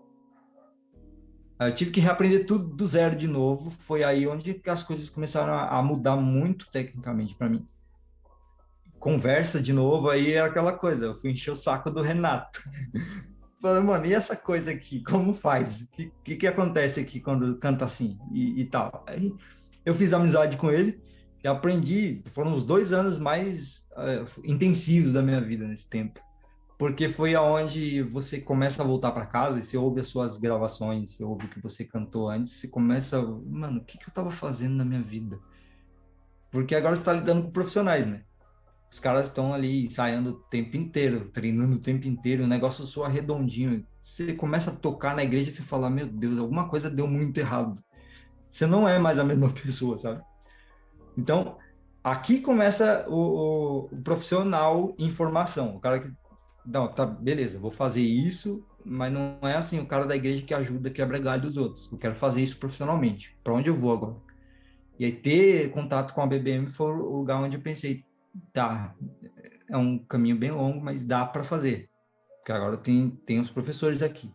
Aí eu tive que reaprender tudo do zero de novo. Foi aí onde as coisas começaram a mudar muito tecnicamente para mim. Conversa de novo, aí era aquela coisa. Eu fui encher o saco do Renato. Falei, mano, e essa coisa aqui? Como faz? O que acontece aqui quando canta assim e tal? Aí eu fiz amizade com ele e aprendi. Foram os 2 anos mais intensivos da minha vida nesse tempo. Porque foi aonde você começa a voltar para casa e você ouve as suas gravações, você ouve o que você cantou antes, você começa, mano, o que que eu tava fazendo na minha vida? Porque agora você está lidando com profissionais, né? Os caras estão ali ensaiando o tempo inteiro, treinando o tempo inteiro, o negócio soa redondinho. Você começa a tocar na igreja e você fala, meu Deus, alguma coisa deu muito errado. Você não é mais a mesma pessoa, sabe? Então, aqui começa o profissional em formação. O cara que, não, tá, beleza, vou fazer isso, mas não é assim o cara da igreja que ajuda, quebra galho dos outros. Eu quero fazer isso profissionalmente. Para onde eu vou agora? E aí ter contato com a BBM foi o lugar onde eu pensei, tá, é um caminho bem longo, mas dá para fazer. Porque agora tem os professores aqui.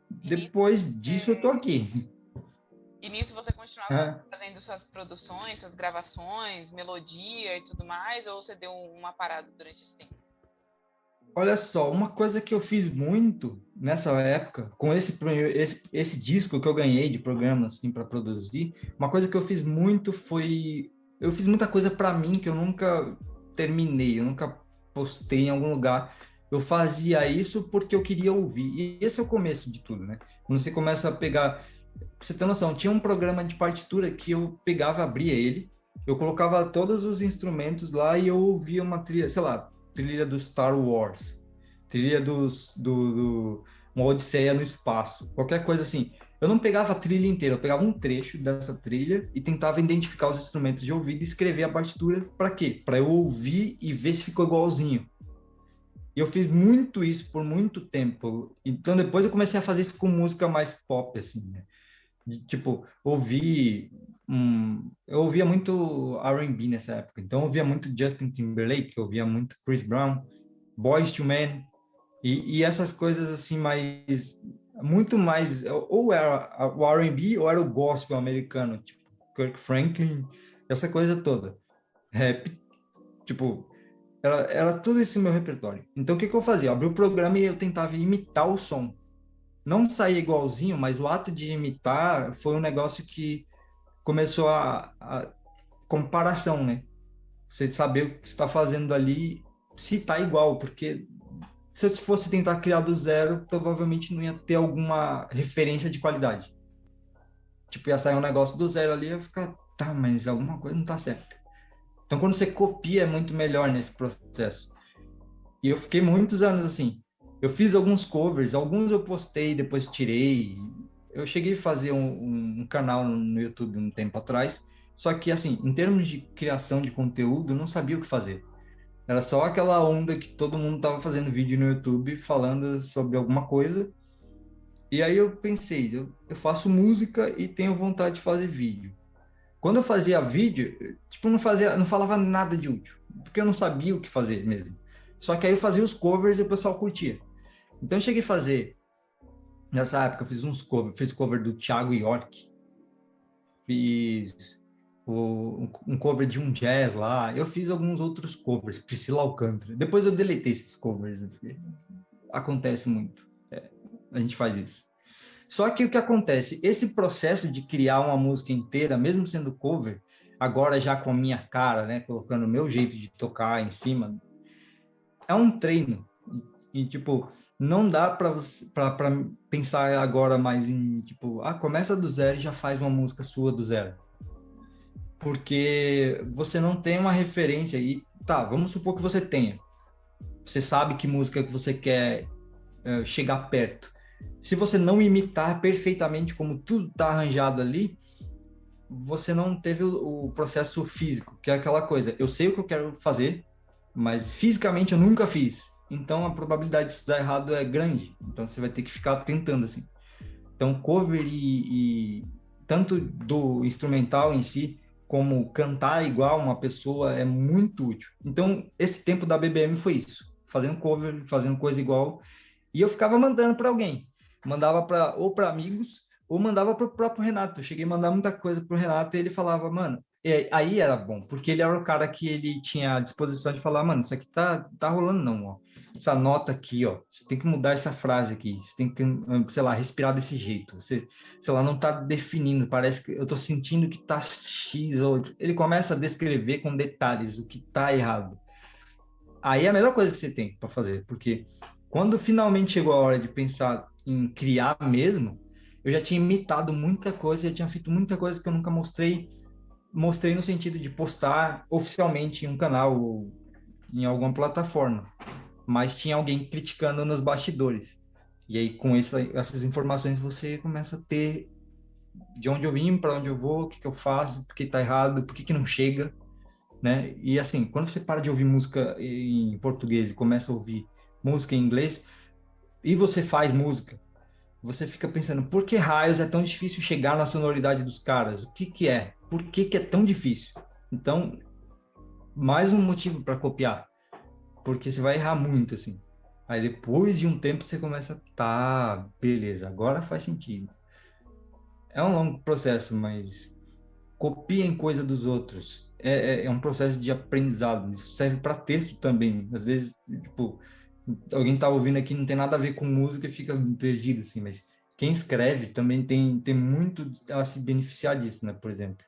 E nisso, Depois disso eu tô é, aqui. e nisso você continuava Ah, fazendo suas produções, suas gravações, melodia e tudo mais, ou você deu uma parada durante esse tempo? olha só, uma coisa que eu fiz muito nessa época, com esse disco que eu ganhei de programa assim para produzir, uma coisa que eu fiz muito foi eu fiz muita coisa para mim que eu nunca terminei, eu nunca postei em algum lugar. Eu fazia isso porque eu queria ouvir. E esse é o começo de tudo, né? Quando você começa a pegar, pra você ter noção, tinha um programa de partitura que eu pegava, abria ele, eu colocava todos os instrumentos lá e eu ouvia uma trilha, sei lá, trilha do Star Wars, trilha uma Odisseia no espaço, qualquer coisa assim. Eu não pegava a trilha inteira, eu pegava um trecho dessa trilha e tentava identificar os instrumentos de ouvido e escrever a partitura para quê? Para eu ouvir e ver se ficou igualzinho. E eu fiz muito isso por muito tempo. Então depois eu comecei a fazer isso com música mais pop, assim, né? Tipo, eu ouvia muito R&B nessa época. Então eu ouvia muito Justin Timberlake, eu ouvia muito Chris Brown, Boyz II Men, e essas coisas assim mais, muito mais, ou era o R&B ou era o gospel americano, tipo Kirk Franklin, essa coisa toda. Rap, tipo, era tudo isso no meu repertório. Então o que que eu fazia? Eu abria o programa e eu tentava imitar o som. Não saía igualzinho, mas o ato de imitar foi um negócio que começou a comparação, né? Você saber o que está fazendo ali, se tá igual, porque se eu fosse tentar criar do zero, provavelmente não ia ter alguma referência de qualidade. Tipo, ia sair um negócio do zero ali, eu ia ficar, tá, mas alguma coisa não tá certa. Então, quando você copia, é muito melhor nesse processo. E eu fiquei muitos anos assim. Eu fiz alguns covers, alguns eu postei, depois tirei. Eu cheguei a fazer um canal no YouTube um tempo atrás, só que, assim, em termos de criação de conteúdo, eu não sabia o que fazer. Era só aquela onda que todo mundo tava fazendo vídeo no YouTube falando sobre alguma coisa. E aí eu pensei, eu faço música e tenho vontade de fazer vídeo. Quando eu fazia vídeo, tipo, não falava nada de útil, porque eu não sabia o que fazer mesmo. Só que aí eu fazia os covers e o pessoal curtia. Então eu cheguei a fazer, nessa época, eu fiz uns covers, fiz cover do Thiago York, fiz um cover de um jazz lá, eu fiz alguns outros covers, Priscila Alcântara. Depois eu deletei esses covers, acontece muito, a gente faz isso. Só que o que acontece? Esse processo de criar uma música inteira, mesmo sendo cover, agora já com a minha cara, né, colocando o meu jeito de tocar em cima, é um treino. E tipo, não dá para pensar agora mais em, tipo, começa do zero e já faz uma música sua do zero. Porque você não tem uma referência e, tá, vamos supor que você tenha. Você sabe que música que você quer chegar perto. Se você não imitar perfeitamente como tudo está arranjado ali, você não teve o processo físico, que é aquela coisa, eu sei o que eu quero fazer, mas fisicamente eu nunca fiz. Então a probabilidade disso dar errado é grande. Então você vai ter que ficar tentando assim. Então cover e tanto do instrumental em si, como cantar igual uma pessoa é muito útil. Então esse tempo da BBM foi isso, fazendo cover, fazendo coisa igual, e eu ficava mandando para alguém. mandava para ou para amigos ou mandava para o próprio Renato. Eu cheguei a mandar muita coisa para o Renato e ele falava, mano, aí era bom, porque ele era o cara que ele tinha a disposição de falar, mano, isso aqui tá rolando não, ó. Essa nota aqui, ó, você tem que mudar essa frase aqui, você tem que, sei lá, respirar desse jeito. Você, sei lá, não tá definindo, parece que eu tô sentindo que tá X, ou ele começa a descrever com detalhes o que tá errado. Aí é a melhor coisa que você tem para fazer, porque quando finalmente chegou a hora de pensar em criar mesmo, eu já tinha imitado muita coisa, já tinha feito muita coisa que eu nunca mostrei no sentido de postar oficialmente em um canal ou em alguma plataforma, mas tinha alguém criticando nos bastidores. E aí, com essas informações, você começa a ter de onde eu vim, para onde eu vou, o que que eu faço, por que tá errado, por que que não chega, né? E assim, quando você para de ouvir música em português e começa a ouvir música em inglês, e você faz música, você fica pensando, por que raios é tão difícil chegar na sonoridade dos caras? O que que é? Por que que é tão difícil? Então, mais um motivo para copiar, porque você vai errar muito, assim. Aí depois de um tempo você começa, tá, beleza, agora faz sentido. É um longo processo, mas copiem coisa dos outros. É um processo de aprendizado. Isso serve para texto também. Às vezes, tipo, alguém tá ouvindo aqui não tem nada a ver com música e fica perdido, assim, mas quem escreve também tem muito a se beneficiar disso, né? Por exemplo,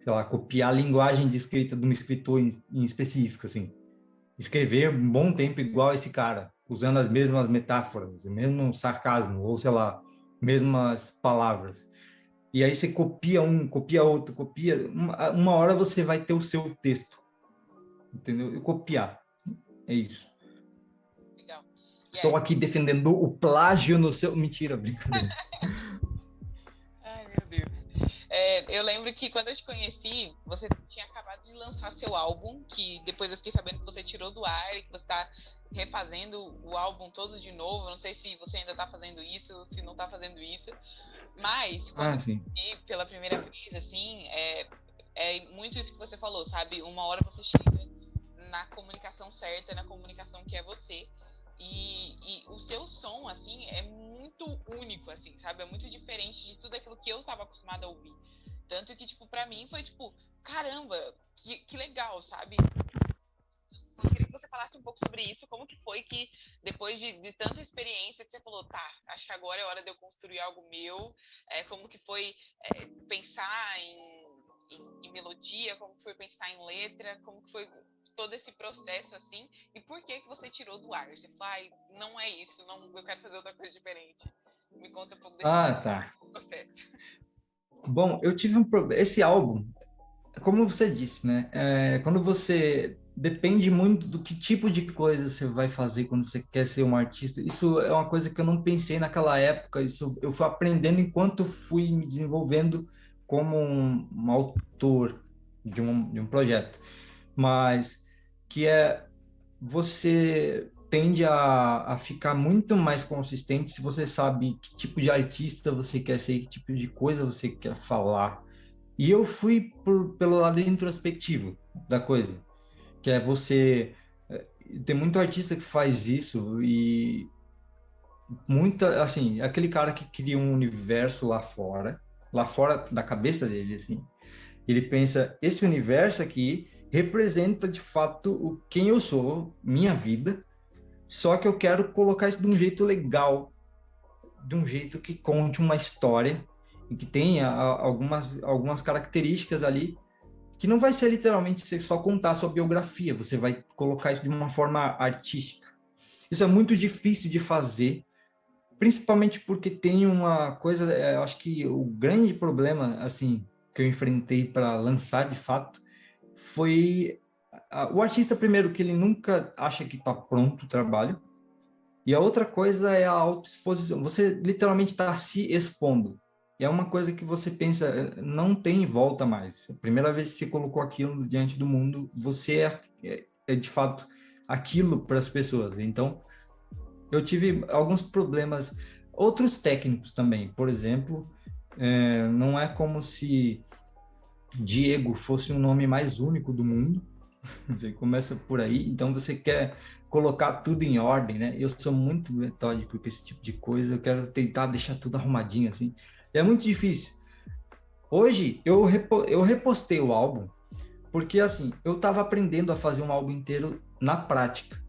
sei lá, copiar a linguagem de escrita de um escritor em específico, assim. Escrever um bom tempo igual esse cara, usando as mesmas metáforas, o mesmo sarcasmo, ou sei lá, mesmas palavras. E aí você copia um, copia outro, copia. Uma hora você vai ter o seu texto, entendeu? E copiar. É isso. Legal. E Estou aí? aqui defendendo o plágio no seu. Mentira, brincadeira. Ai, meu Deus. Eu lembro que quando eu te conheci, você tinha acabado de lançar seu álbum, que depois eu fiquei sabendo que você tirou do ar e que você está refazendo o álbum todo de novo. Não sei se você ainda está fazendo isso, se não está fazendo isso. Mas, quando Ah, eu sim. vi pela primeira vez, assim, é muito isso que você falou, sabe? Uma hora você chega na comunicação certa, na comunicação que é você. E o seu som, assim, é muito único, assim, sabe? É muito diferente de tudo aquilo que eu tava acostumada a ouvir. Tanto que, tipo, pra mim foi tipo, caramba, que legal, sabe? Eu queria que você falasse um pouco sobre isso, como que foi que, depois de tanta experiência, que você falou, tá, acho que agora é hora de eu construir algo meu, como que foi pensar em melodia, como que foi pensar em letra, como que foi todo esse processo, assim, e por que que você tirou do ar? Você falou, ai, não é isso, não, eu quero fazer outra coisa diferente. Me conta um pouco desse Ah, tá. processo. Bom, eu tive um problema. Esse álbum, como você disse, né? Quando você depende muito do que tipo de coisa você vai fazer quando você quer ser um artista. Isso é uma coisa que eu não pensei naquela época. Isso eu fui aprendendo enquanto fui me desenvolvendo como um autor de um projeto. Mas que você tende a ficar muito mais consistente se você sabe que tipo de artista você quer ser, que tipo de coisa você quer falar. E eu fui pelo lado introspectivo da coisa, que é você. Tem muito artista que faz isso e muita, assim, aquele cara que cria um universo lá fora da cabeça dele, assim. Ele pensa, esse universo aqui representa de fato quem eu sou, minha vida, só que eu quero colocar isso de um jeito legal, de um jeito que conte uma história e que tenha algumas características ali que não vai ser literalmente você só contar a sua biografia, você vai colocar isso de uma forma artística. Isso é muito difícil de fazer, principalmente porque tem uma coisa, eu acho que o grande problema, assim, que eu enfrentei para lançar de fato, foi o artista, primeiro, que ele nunca acha que está pronto o trabalho, e a outra coisa é a autoexposição. Você literalmente está se expondo. E é uma coisa que você pensa, não tem volta mais. A primeira vez que você colocou aquilo diante do mundo, você é de fato aquilo para as pessoas. Então, eu tive alguns problemas, outros técnicos também. Por exemplo, não é como se Diego fosse um nome mais único do mundo, Você começa por aí, então você quer colocar tudo em ordem, né? Eu sou muito metódico com esse tipo de coisa, eu quero tentar deixar tudo arrumadinho, assim. E é muito difícil. Hoje, eu repostei o álbum, porque, assim, eu tava aprendendo a fazer um álbum inteiro na prática.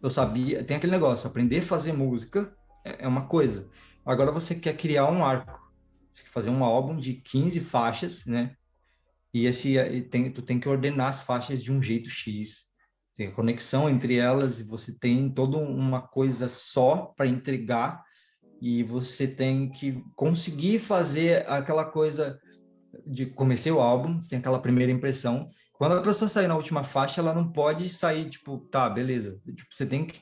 Eu sabia, tem aquele negócio, aprender a fazer música é uma coisa. Agora você quer criar um arco. Você quer fazer um álbum de 15 faixas, né? Tu tem que ordenar as faixas de um jeito X. Tem a conexão entre elas e você tem toda uma coisa só para entregar e você tem que conseguir fazer aquela coisa de comecei o álbum, você tem aquela primeira impressão. Quando a pessoa sair na última faixa, ela não pode sair tipo, tá, beleza. Tipo, você tem que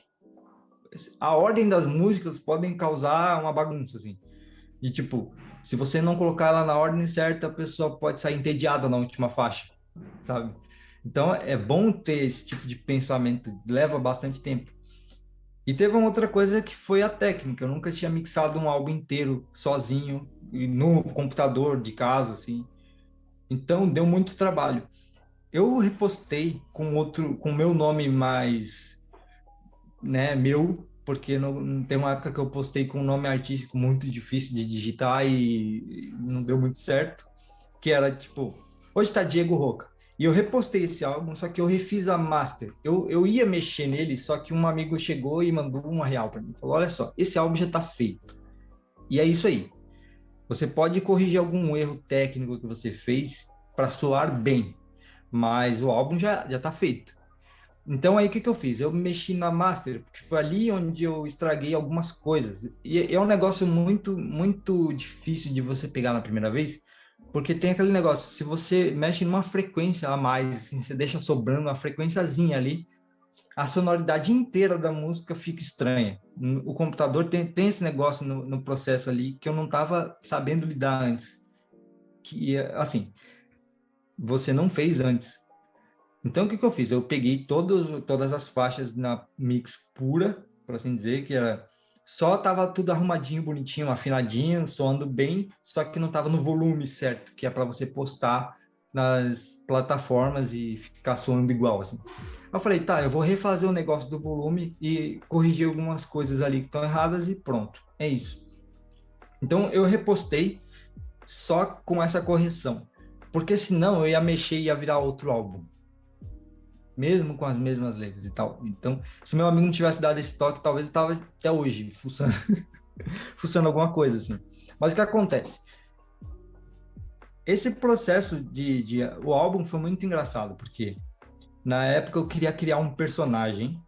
a ordem das músicas podem causar uma bagunça assim. De tipo, se você não colocar ela na ordem certa, a pessoa pode sair entediada na última faixa, sabe? Então é bom ter esse tipo de pensamento, leva bastante tempo. E teve uma outra coisa que foi a técnica. Eu nunca tinha mixado um álbum inteiro sozinho no computador de casa, assim. Então deu muito trabalho. Eu repostei com o meu nome mais, né, meu, porque tem uma época que eu postei com um nome artístico muito difícil de digitar e não deu muito certo, que era tipo, hoje tá Diego Roca. E eu repostei esse álbum, só que eu refiz a master. Eu ia mexer nele, só que um amigo chegou e mandou uma real para mim. Falou: olha só, esse álbum já tá feito. E é isso aí. Você pode corrigir algum erro técnico que você fez para soar bem, mas o álbum já tá feito. Então aí o que que eu fiz? Eu mexi na master, porque foi ali onde eu estraguei algumas coisas. E é um negócio muito difícil de você pegar na primeira vez, porque tem aquele negócio, se você mexe numa frequência a mais, assim, você deixa sobrando uma frequenciazinha ali, a sonoridade inteira da música fica estranha. O computador tem esse negócio no processo ali que eu não estava sabendo lidar antes. Que, assim, você não fez antes. Então, o que que eu fiz? Eu peguei todas as faixas na mix pura, por assim dizer, que era só tava tudo arrumadinho, bonitinho, afinadinho, soando bem, só que não tava no volume certo, que é para você postar nas plataformas e ficar soando igual, assim. Eu falei, tá, eu vou refazer o negócio do volume e corrigir algumas coisas ali que estão erradas e pronto. É isso. Então, eu repostei só com essa correção, porque senão eu ia mexer e ia virar outro álbum mesmo com as mesmas letras e tal. Então, se meu amigo não tivesse dado esse toque, talvez eu tava até hoje fuçando, fuçando alguma coisa assim. Mas o que acontece? Esse processo o álbum foi muito engraçado, porque na época eu queria criar um personagem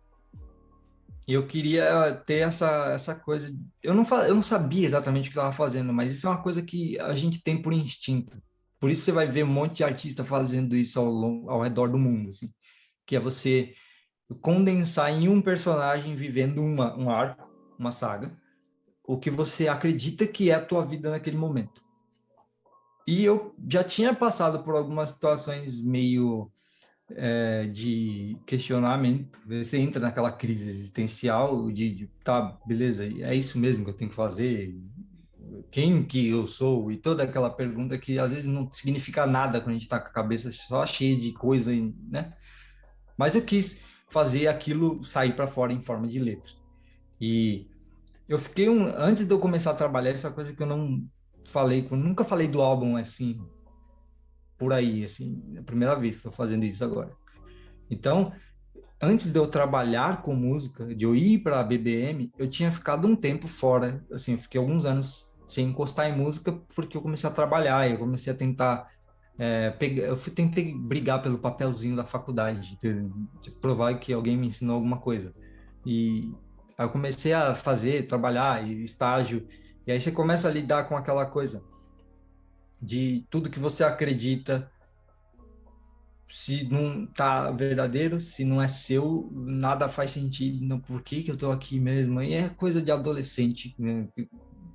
e eu queria ter essa coisa. Eu não sabia exatamente o que eu estava fazendo, mas isso é uma coisa que a gente tem por instinto. Por isso você vai ver um monte de artista fazendo isso ao redor do mundo, assim, que é você condensar em um personagem vivendo um arco, uma saga, o que você acredita que é a tua vida naquele momento. E eu já tinha passado por algumas situações meio de questionamento. Você entra naquela crise existencial tá, beleza, é isso mesmo que eu tenho que fazer? Quem que eu sou? E toda aquela pergunta que às vezes não significa nada quando a gente está com a cabeça só cheia de coisa, né? Mas eu quis fazer aquilo sair para fora em forma de letra. E eu fiquei antes de eu começar a trabalhar, essa coisa que eu não falei, eu nunca falei do álbum assim, por aí, assim, é a primeira vez que estou fazendo isso agora. Então, antes de eu trabalhar com música, de eu ir para a BBM, eu tinha ficado um tempo fora, assim, eu fiquei alguns anos sem encostar em música porque eu comecei a trabalhar, eu comecei a tentar tentei brigar pelo papelzinho da faculdade, de provar que alguém me ensinou alguma coisa. E aí eu comecei a fazer, trabalhar, e estágio, e aí você começa a lidar com aquela coisa de tudo que você acredita, se não tá verdadeiro, se não é seu, nada faz sentido, não, por que que eu tô aqui mesmo? E é coisa de adolescente, né?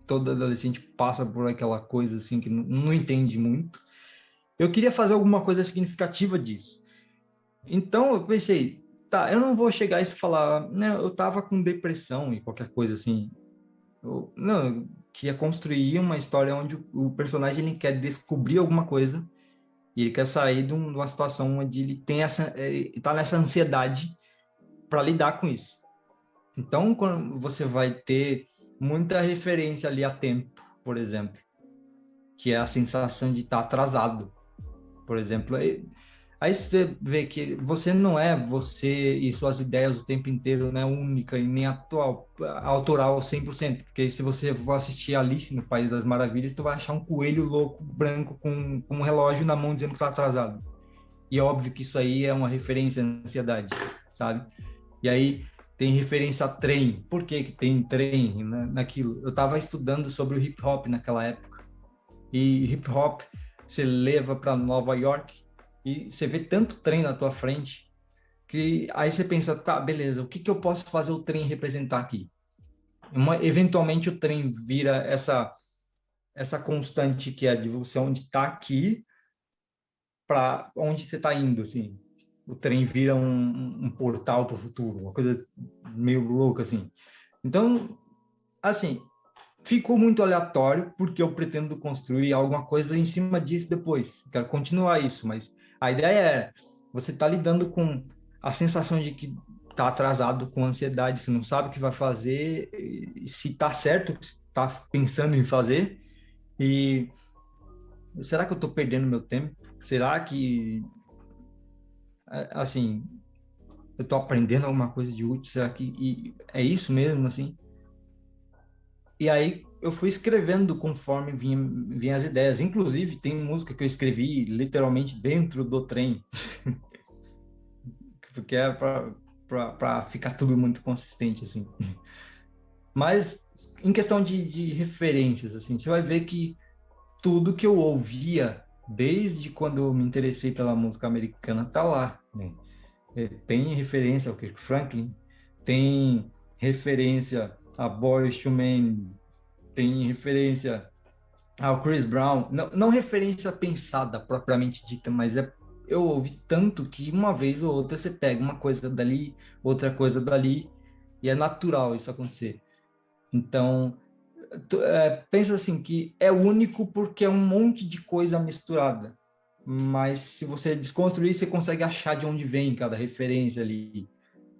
Todo adolescente passa por aquela coisa assim que não entende muito. Eu queria fazer alguma coisa significativa disso. Então eu pensei, tá, eu não vou chegar e falar, né, eu tava com depressão e qualquer coisa assim. Não, eu queria construir uma história onde o personagem ele quer descobrir alguma coisa E ele quer sair de uma situação onde ele tem tá nessa ansiedade para lidar com isso. Então, quando você vai ter muita referência ali a tempo, por exemplo, que é a sensação de estar atrasado, por exemplo, aí você vê que você não é você e suas ideias o tempo inteiro, né, única e nem autoral 100%, porque se você for assistir Alice no País das Maravilhas, tu vai achar um coelho louco, branco, com um relógio na mão dizendo que tá atrasado. E é óbvio que isso aí é uma referência à ansiedade, sabe? E aí tem referência a trem. Por que que tem trem naquilo? Eu estava estudando sobre o hip hop naquela época. E hip hop você leva para Nova York e você vê tanto trem na tua frente que aí você pensa, tá, beleza, o que que eu posso fazer o trem representar aqui? Eventualmente o trem vira essa constante que é de você onde está aqui para onde você está indo, assim. O trem vira um portal para o futuro, uma coisa meio louca, assim. Então, assim, ficou muito aleatório, porque eu pretendo construir alguma coisa em cima disso depois. Quero continuar isso, mas a ideia é você tá lidando com a sensação de que tá atrasado, com ansiedade, você não sabe o que vai fazer, se tá certo, se tá pensando em fazer, e será que eu tô perdendo meu tempo? Será que, assim, eu tô aprendendo alguma coisa de útil? Será que é isso mesmo, assim? E aí eu fui escrevendo conforme vinha as ideias. Inclusive, tem música que eu escrevi literalmente dentro do trem, porque é para ficar tudo muito consistente, assim. Mas, em questão de referências, assim, você vai ver que tudo que eu ouvia desde quando eu me interessei pela música americana tá lá, né? Tem referência ao Kirk Franklin, tem referência a Boyz II Men, tem referência ao Chris Brown, não referência pensada propriamente dita, mas eu ouvi tanto que uma vez ou outra você pega uma coisa dali, outra coisa dali, e é natural isso acontecer. Então, pensa assim, que é único porque é um monte de coisa misturada, mas se você desconstruir, você consegue achar de onde vem cada referência ali,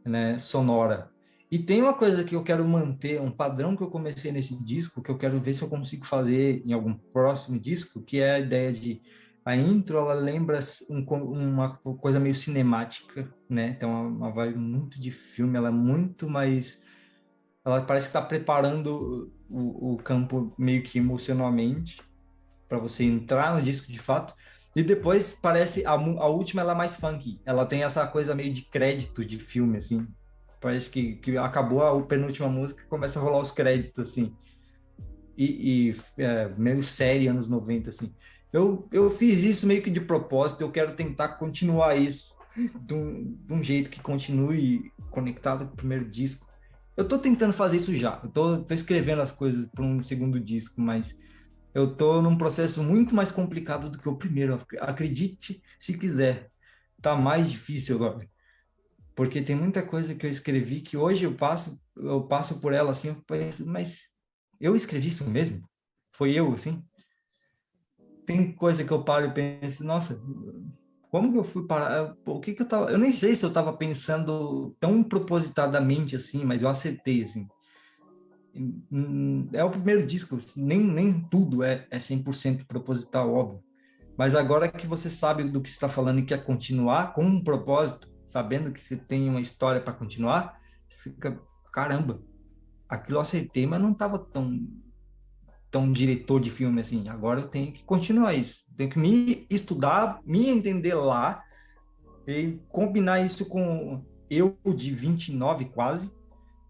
né, sonora. E tem uma coisa que eu quero manter, um padrão que eu comecei nesse disco, que eu quero ver se eu consigo fazer em algum próximo disco, que é a ideia de a intro, ela lembra uma coisa meio cinemática, né? Então, uma vibe muito de filme, ela é muito mais... Ela parece que está preparando o campo meio que emocionalmente para você entrar no disco de fato. E depois parece a última ela é mais funky. Ela tem essa coisa meio de crédito de filme assim. Parece que acabou a penúltima música e começa a rolar os créditos assim. Meio série anos 90 assim. Eu fiz isso meio que de propósito, eu quero tentar continuar isso de um jeito que continue conectado com o primeiro disco. Eu tô tentando fazer isso já. Eu tô escrevendo as coisas para um segundo disco, mas eu tô num processo muito mais complicado do que o primeiro. Acredite se quiser. Tá mais difícil agora. Porque tem muita coisa que eu escrevi que hoje eu passo por ela assim, eu penso, mas eu escrevi isso mesmo? Foi eu, assim? Tem coisa que eu paro e penso, nossa, como que eu fui parar? O que que eu tava... Eu nem sei se eu tava pensando tão propositadamente assim, mas eu acertei, assim. É o primeiro disco, nem tudo é 100% proposital, óbvio. Mas agora que você sabe do que está falando e quer continuar com um propósito, sabendo que você tem uma história para continuar, você fica, caramba, aquilo eu acertei, mas não estava tão diretor de filme assim. Agora eu tenho que continuar isso. Tenho que me estudar, me entender lá e combinar isso com eu de 29 quase,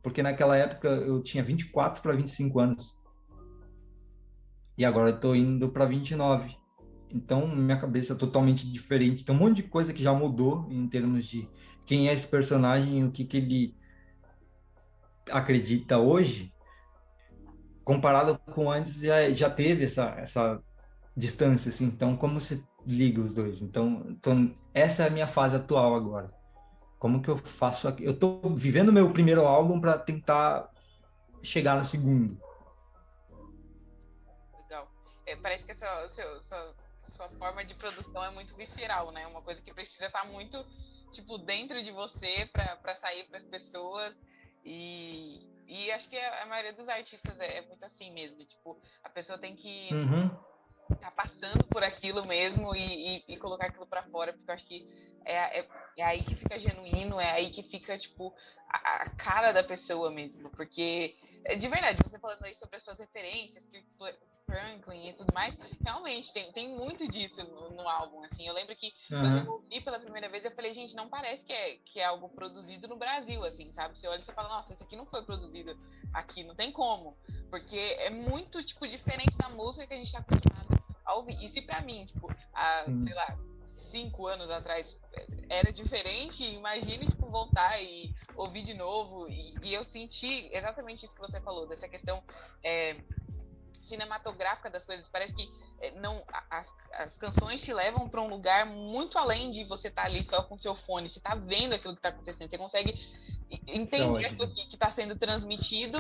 porque naquela época eu tinha 24 para 25 anos. E agora eu estou indo para 29. Então, minha cabeça é totalmente diferente. Tem um monte de coisa que já mudou em termos de quem é esse personagem, o que que ele acredita hoje, comparado com antes, já teve essa distância, assim. Então, como você liga os dois? Então, essa é a minha fase atual agora. Como que eu faço aqui? Eu estou vivendo meu primeiro álbum para tentar chegar no segundo. Legal. Parece que sua forma de produção é muito visceral, né? Uma coisa que precisa estar muito, tipo, dentro de você para sair para as pessoas. E acho que a maioria dos artistas é muito assim mesmo. Tipo, a pessoa tem que Uhum. tá passando por aquilo mesmo e colocar aquilo para fora, porque eu acho que é aí que fica genuíno, é aí que fica, tipo, a cara da pessoa mesmo, porque, de verdade, você falando aí sobre as suas referências, Kirk Franklin e tudo mais, realmente, tem muito disso no álbum, assim, eu lembro que quando eu Uhum. ouvi pela primeira vez, eu falei, gente, não parece que é algo produzido no Brasil, assim, sabe? Você olha e você fala, nossa, isso aqui não foi produzido aqui, não tem como, porque é muito, tipo, diferente da música que a gente tá acostumado a ouvir. E se pra mim, tipo, há, sei Sim. lá, 5 anos atrás era diferente, imagine, tipo, voltar e ouvir de novo. E eu senti exatamente isso que você falou, dessa questão cinematográfica das coisas. Parece que não as canções te levam para um lugar muito além de você estar ali só com seu fone. Você tá vendo aquilo que tá acontecendo, você consegue Isso é entender aquilo ótimo. que está sendo transmitido.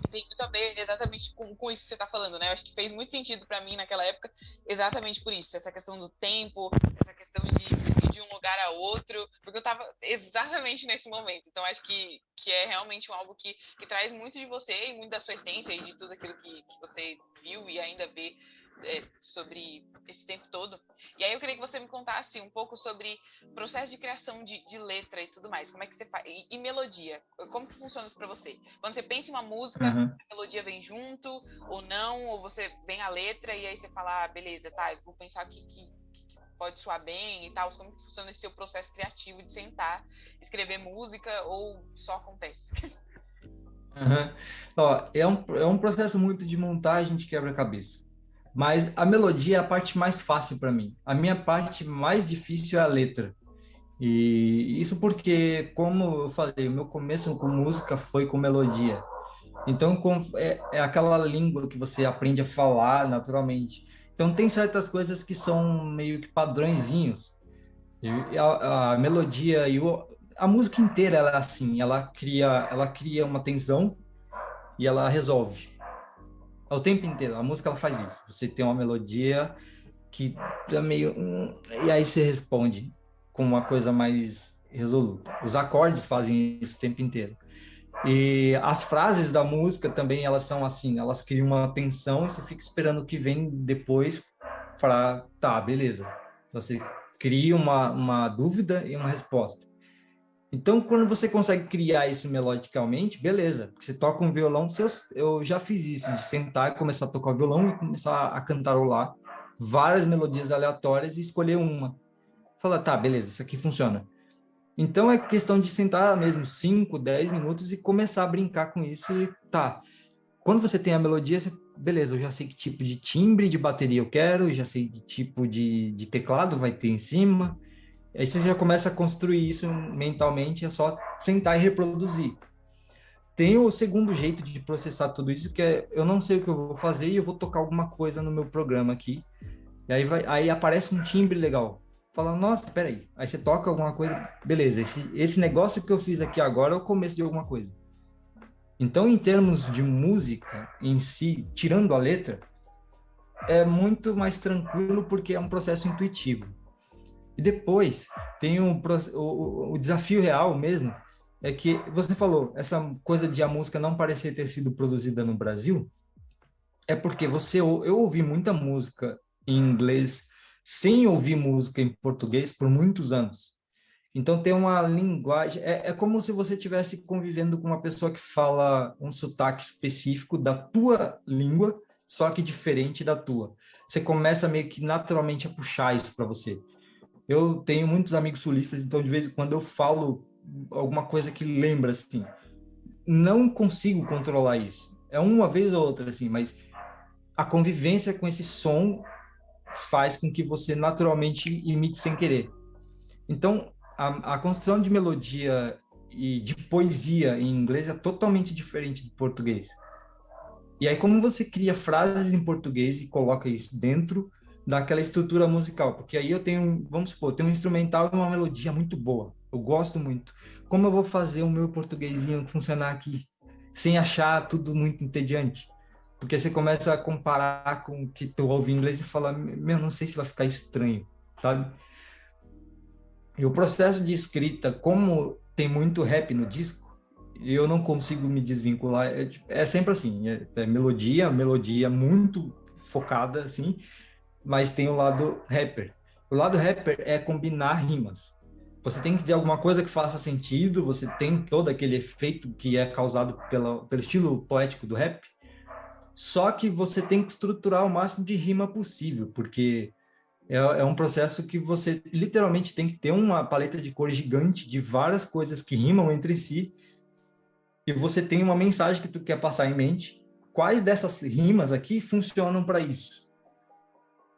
Tem muito a ver exatamente com isso que você está falando, né? Eu acho que fez muito sentido para mim naquela época, exatamente por isso, essa questão do tempo, essa questão de ir de um lugar a outro, porque eu estava exatamente nesse momento. Então acho que é realmente um álbum que traz muito de você e muito da sua essência e de tudo aquilo que você viu e ainda vê sobre esse tempo todo. E aí eu queria que você me contasse um pouco sobre o processo de criação de letra e tudo mais. Como é que você faz? E melodia. Como que funciona isso para você? Quando você pensa em uma música, Uhum. a melodia vem junto ou não? Ou você vem a letra e aí você fala, ah, beleza, tá, eu vou pensar que pode soar bem e tal. Como que funciona esse seu processo criativo de sentar, escrever música ou só acontece? Uhum. Ó, é um processo muito de montagem de quebra-cabeça. Mas a melodia é a parte mais fácil para mim. A minha parte mais difícil é a letra. E isso porque, como eu falei, o meu começo com música foi com melodia. Então, é aquela língua que você aprende a falar naturalmente. Então, tem certas coisas que são meio que padrõezinhos. E a melodia a música inteira ela é assim, ela cria uma tensão e ela resolve. O tempo inteiro, a música ela faz isso. Você tem uma melodia que é meio e aí você responde com uma coisa mais resoluta. Os acordes fazem isso o tempo inteiro. E as frases da música também, elas são assim, elas criam uma tensão e você fica esperando o que vem depois para, tá, beleza. Você cria uma dúvida e uma resposta. Então, quando você consegue criar isso melodicamente, beleza. Porque você toca um violão, eu já fiz isso, de sentar e começar a tocar o violão e começar a cantarolar várias melodias aleatórias e escolher uma. Falar, tá, beleza, isso aqui funciona. Então é questão de sentar mesmo 5, 10 minutos e começar a brincar com isso e tá. Quando você tem a melodia, beleza, eu já sei que tipo de timbre de bateria eu quero, já sei que tipo de teclado vai ter em cima. Aí você já começa a construir isso mentalmente, é só sentar e reproduzir. Tem o segundo jeito de processar tudo isso, que é eu não sei o que eu vou fazer e eu vou tocar alguma coisa no meu programa aqui. E aí aparece um timbre legal. Fala, nossa, peraí. Aí você toca alguma coisa, beleza, esse negócio que eu fiz aqui agora é o começo de alguma coisa. Então, em termos de música em si, tirando a letra, é muito mais tranquilo porque é um processo intuitivo. E depois tem o desafio real mesmo, é que você falou, essa coisa de a música não parecer ter sido produzida no Brasil, é porque eu ouvi muita música em inglês sem ouvir música em português por muitos anos. Então tem uma linguagem, é como se você estivesse convivendo com uma pessoa que fala um sotaque específico da tua língua, só que diferente da tua. Você começa meio que naturalmente a puxar isso para você. Eu tenho muitos amigos sulistas, então de vez em quando eu falo alguma coisa que lembra assim. Não consigo controlar isso. É uma vez ou outra assim, mas a convivência com esse som faz com que você naturalmente imite sem querer. Então, a construção de melodia e de poesia em inglês é totalmente diferente do português. E aí, como você cria frases em português e coloca isso dentro daquela estrutura musical? Porque aí eu tenho, vamos supor, tenho um instrumental e uma melodia muito boa. Eu gosto muito. Como eu vou fazer o meu portuguesinho funcionar aqui sem achar tudo muito entediante? Porque você começa a comparar com o que tu ouve em inglês e fala, meu, não sei se vai ficar estranho, sabe? E o processo de escrita, como tem muito rap no disco, eu não consigo me desvincular. É sempre assim, é melodia muito focada, assim, mas tem o lado rapper. O lado rapper é combinar rimas. Você tem que dizer alguma coisa que faça sentido, você tem todo aquele efeito que é causado pelo estilo poético do rap, só que você tem que estruturar o máximo de rima possível, porque é um processo que você literalmente tem que ter uma paleta de cor gigante de várias coisas que rimam entre si, e você tem uma mensagem que tu quer passar em mente. Quais dessas rimas aqui funcionam para isso?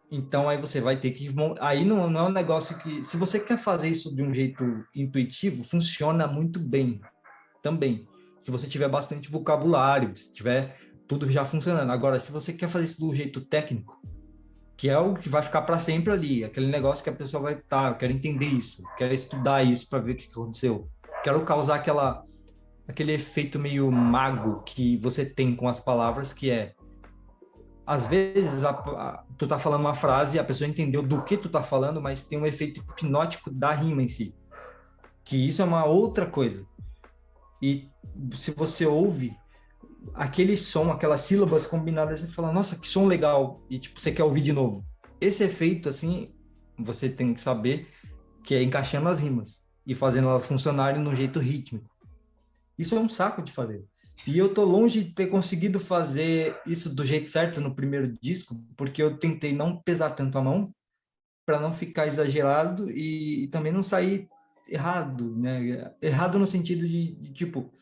Então aí você vai ter que. Aí não é um negócio que. Se você quer fazer isso de um jeito intuitivo, funciona muito bem também. Se você tiver bastante vocabulário, se tiver tudo já funcionando. Agora, se você quer fazer isso do jeito técnico, que é o que vai ficar para sempre ali, aquele negócio que a pessoa vai estar, eu quero entender isso, quero estudar isso para ver o que aconteceu, quero causar aquele efeito meio mago que você tem com as palavras, que é às vezes tu tá falando uma frase, a pessoa entendeu do que tu tá falando, mas tem um efeito hipnótico da rima em si, que isso é uma outra coisa. E se você ouve aquele som, aquelas sílabas combinadas, você fala, nossa, que som legal, e tipo, você quer ouvir de novo. Esse efeito, assim, você tem que saber que é encaixando as rimas e fazendo elas funcionarem de um jeito rítmico. Isso é um saco de fazer. E eu tô longe de ter conseguido fazer isso do jeito certo no primeiro disco, porque eu tentei não pesar tanto a mão para não ficar exagerado e também não sair errado, né? Errado no sentido de tipo,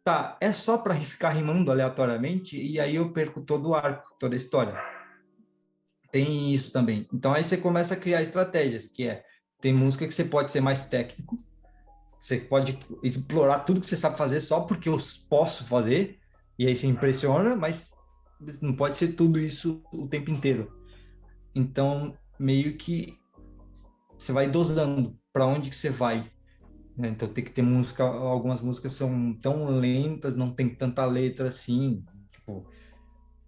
tá, é só para ficar rimando aleatoriamente e aí eu perco todo o arco, toda a história. Tem isso também. Então aí você começa a criar estratégias, que é, tem música que você pode ser mais técnico, você pode explorar tudo que você sabe fazer só porque eu posso fazer, e aí você impressiona, mas não pode ser tudo isso o tempo inteiro. Então, meio que você vai dosando para onde que você vai, né? Então tem que ter música, algumas músicas são tão lentas, não tem tanta letra assim, tipo,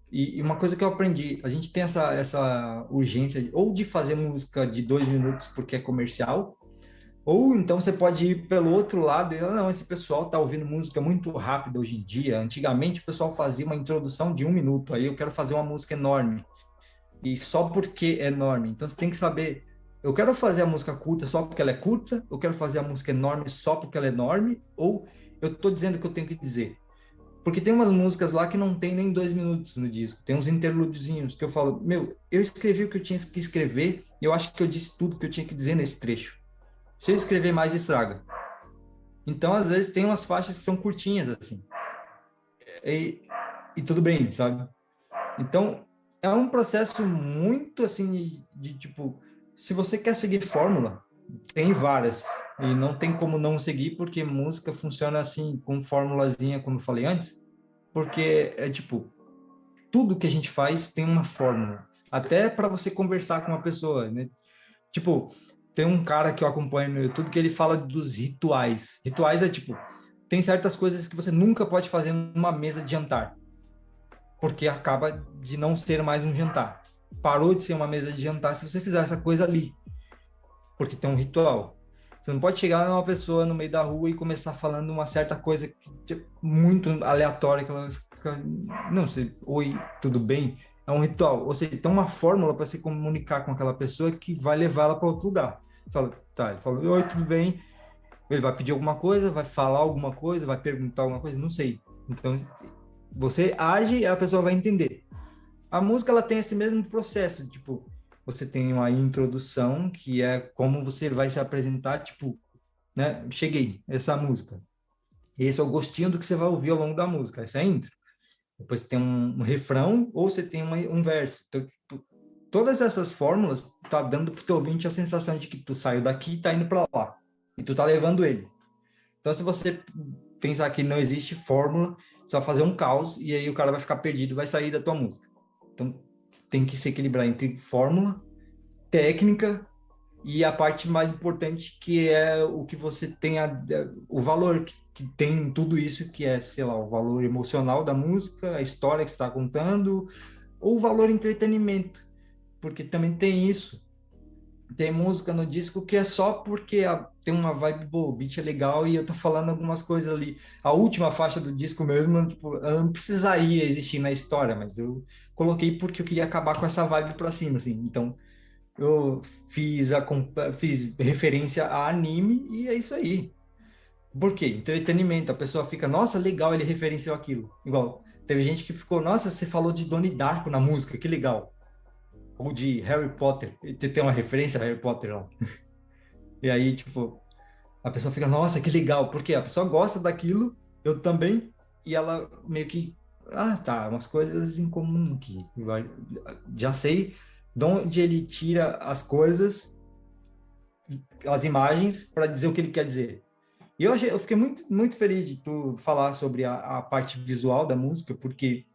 e uma coisa que eu aprendi, a gente tem essa urgência ou de fazer música de 2 minutos porque é comercial, ou então você pode ir pelo outro lado e falar, não, esse pessoal tá ouvindo música muito rápida hoje em dia. Antigamente o pessoal fazia uma introdução de 1 minuto, aí eu quero fazer uma música enorme. E só porque é enorme. Então você tem que saber, eu quero fazer a música curta só porque ela é curta, eu quero fazer a música enorme só porque ela é enorme, ou eu tô dizendo o que eu tenho que dizer. Porque tem umas músicas lá que não tem nem 2 minutos no disco, tem uns interlúdiozinhos que eu falo, meu, eu escrevi o que eu tinha que escrever, e eu acho que eu disse tudo que eu tinha que dizer nesse trecho. Se eu escrever mais, estraga. Então, às vezes, tem umas faixas que são curtinhas, assim. E, e tudo bem, sabe? Então, é um processo muito, assim, tipo... Se você quer seguir fórmula, tem várias. E não tem como não seguir, porque música funciona assim, com formulazinha, como eu falei antes. Porque é, tipo, tudo que a gente faz tem uma fórmula. Até para você conversar com uma pessoa, né? Tipo, tem um cara que eu acompanho no YouTube que ele fala dos rituais. Rituais é tipo, tem certas coisas que você nunca pode fazer numa mesa de jantar, porque acaba de não ser mais um jantar. Parou de ser uma mesa de jantar se você fizer essa coisa ali, porque tem um ritual. Você não pode chegar numa pessoa no meio da rua e começar falando uma certa coisa muito aleatória que ela vai ficar, não sei, oi, tudo bem? É um ritual, ou seja, tem uma fórmula para se comunicar com aquela pessoa que vai levá-la para outro lugar. Fala, tá, ele fala, oi, tudo bem? Ele vai pedir alguma coisa, vai falar alguma coisa, vai perguntar alguma coisa, não sei. Então, você age e a pessoa vai entender. A música ela tem esse mesmo processo, tipo, você tem uma introdução que é como você vai se apresentar, tipo, né? Cheguei, essa é a música. Esse é o gostinho do que você vai ouvir ao longo da música, essa é a intro. Depois tem um refrão ou você tem um verso. Então, tipo, todas essas fórmulas tá dando pro teu ouvinte a sensação de que tu saiu daqui e tá indo para lá. E tu tá levando ele. Então, se você pensar que não existe fórmula, você vai fazer um caos e aí o cara vai ficar perdido, vai sair da tua música. Então, tem que se equilibrar entre fórmula, técnica e a parte mais importante que é o que você tem, o valor que tem em tudo isso, que é, sei lá, o valor emocional da música, a história que você está contando, ou o valor entretenimento, porque também tem isso. Tem música no disco que é só porque tem uma vibe boa, o beat é legal e eu tô falando algumas coisas ali. A última faixa do disco mesmo, tipo, ela não precisaria existir na história, mas eu coloquei porque eu queria acabar com essa vibe pra cima, assim. Então, eu fiz referência a anime e é isso aí. Por quê? Entretenimento. A pessoa fica, nossa, legal, ele referenciou aquilo. Igual, teve gente que ficou, nossa, você falou de Donnie Darko na música, que legal. Ou de Harry Potter. E tem uma referência a Harry Potter lá. E aí, tipo, a pessoa fica, nossa, que legal, porque a pessoa gosta daquilo, eu também, e ela meio que, tá, umas coisas em comum aqui. Já sei de onde ele tira as coisas, as imagens, para dizer o que ele quer dizer. E eu fiquei muito feliz de tu falar sobre a parte visual da música, porque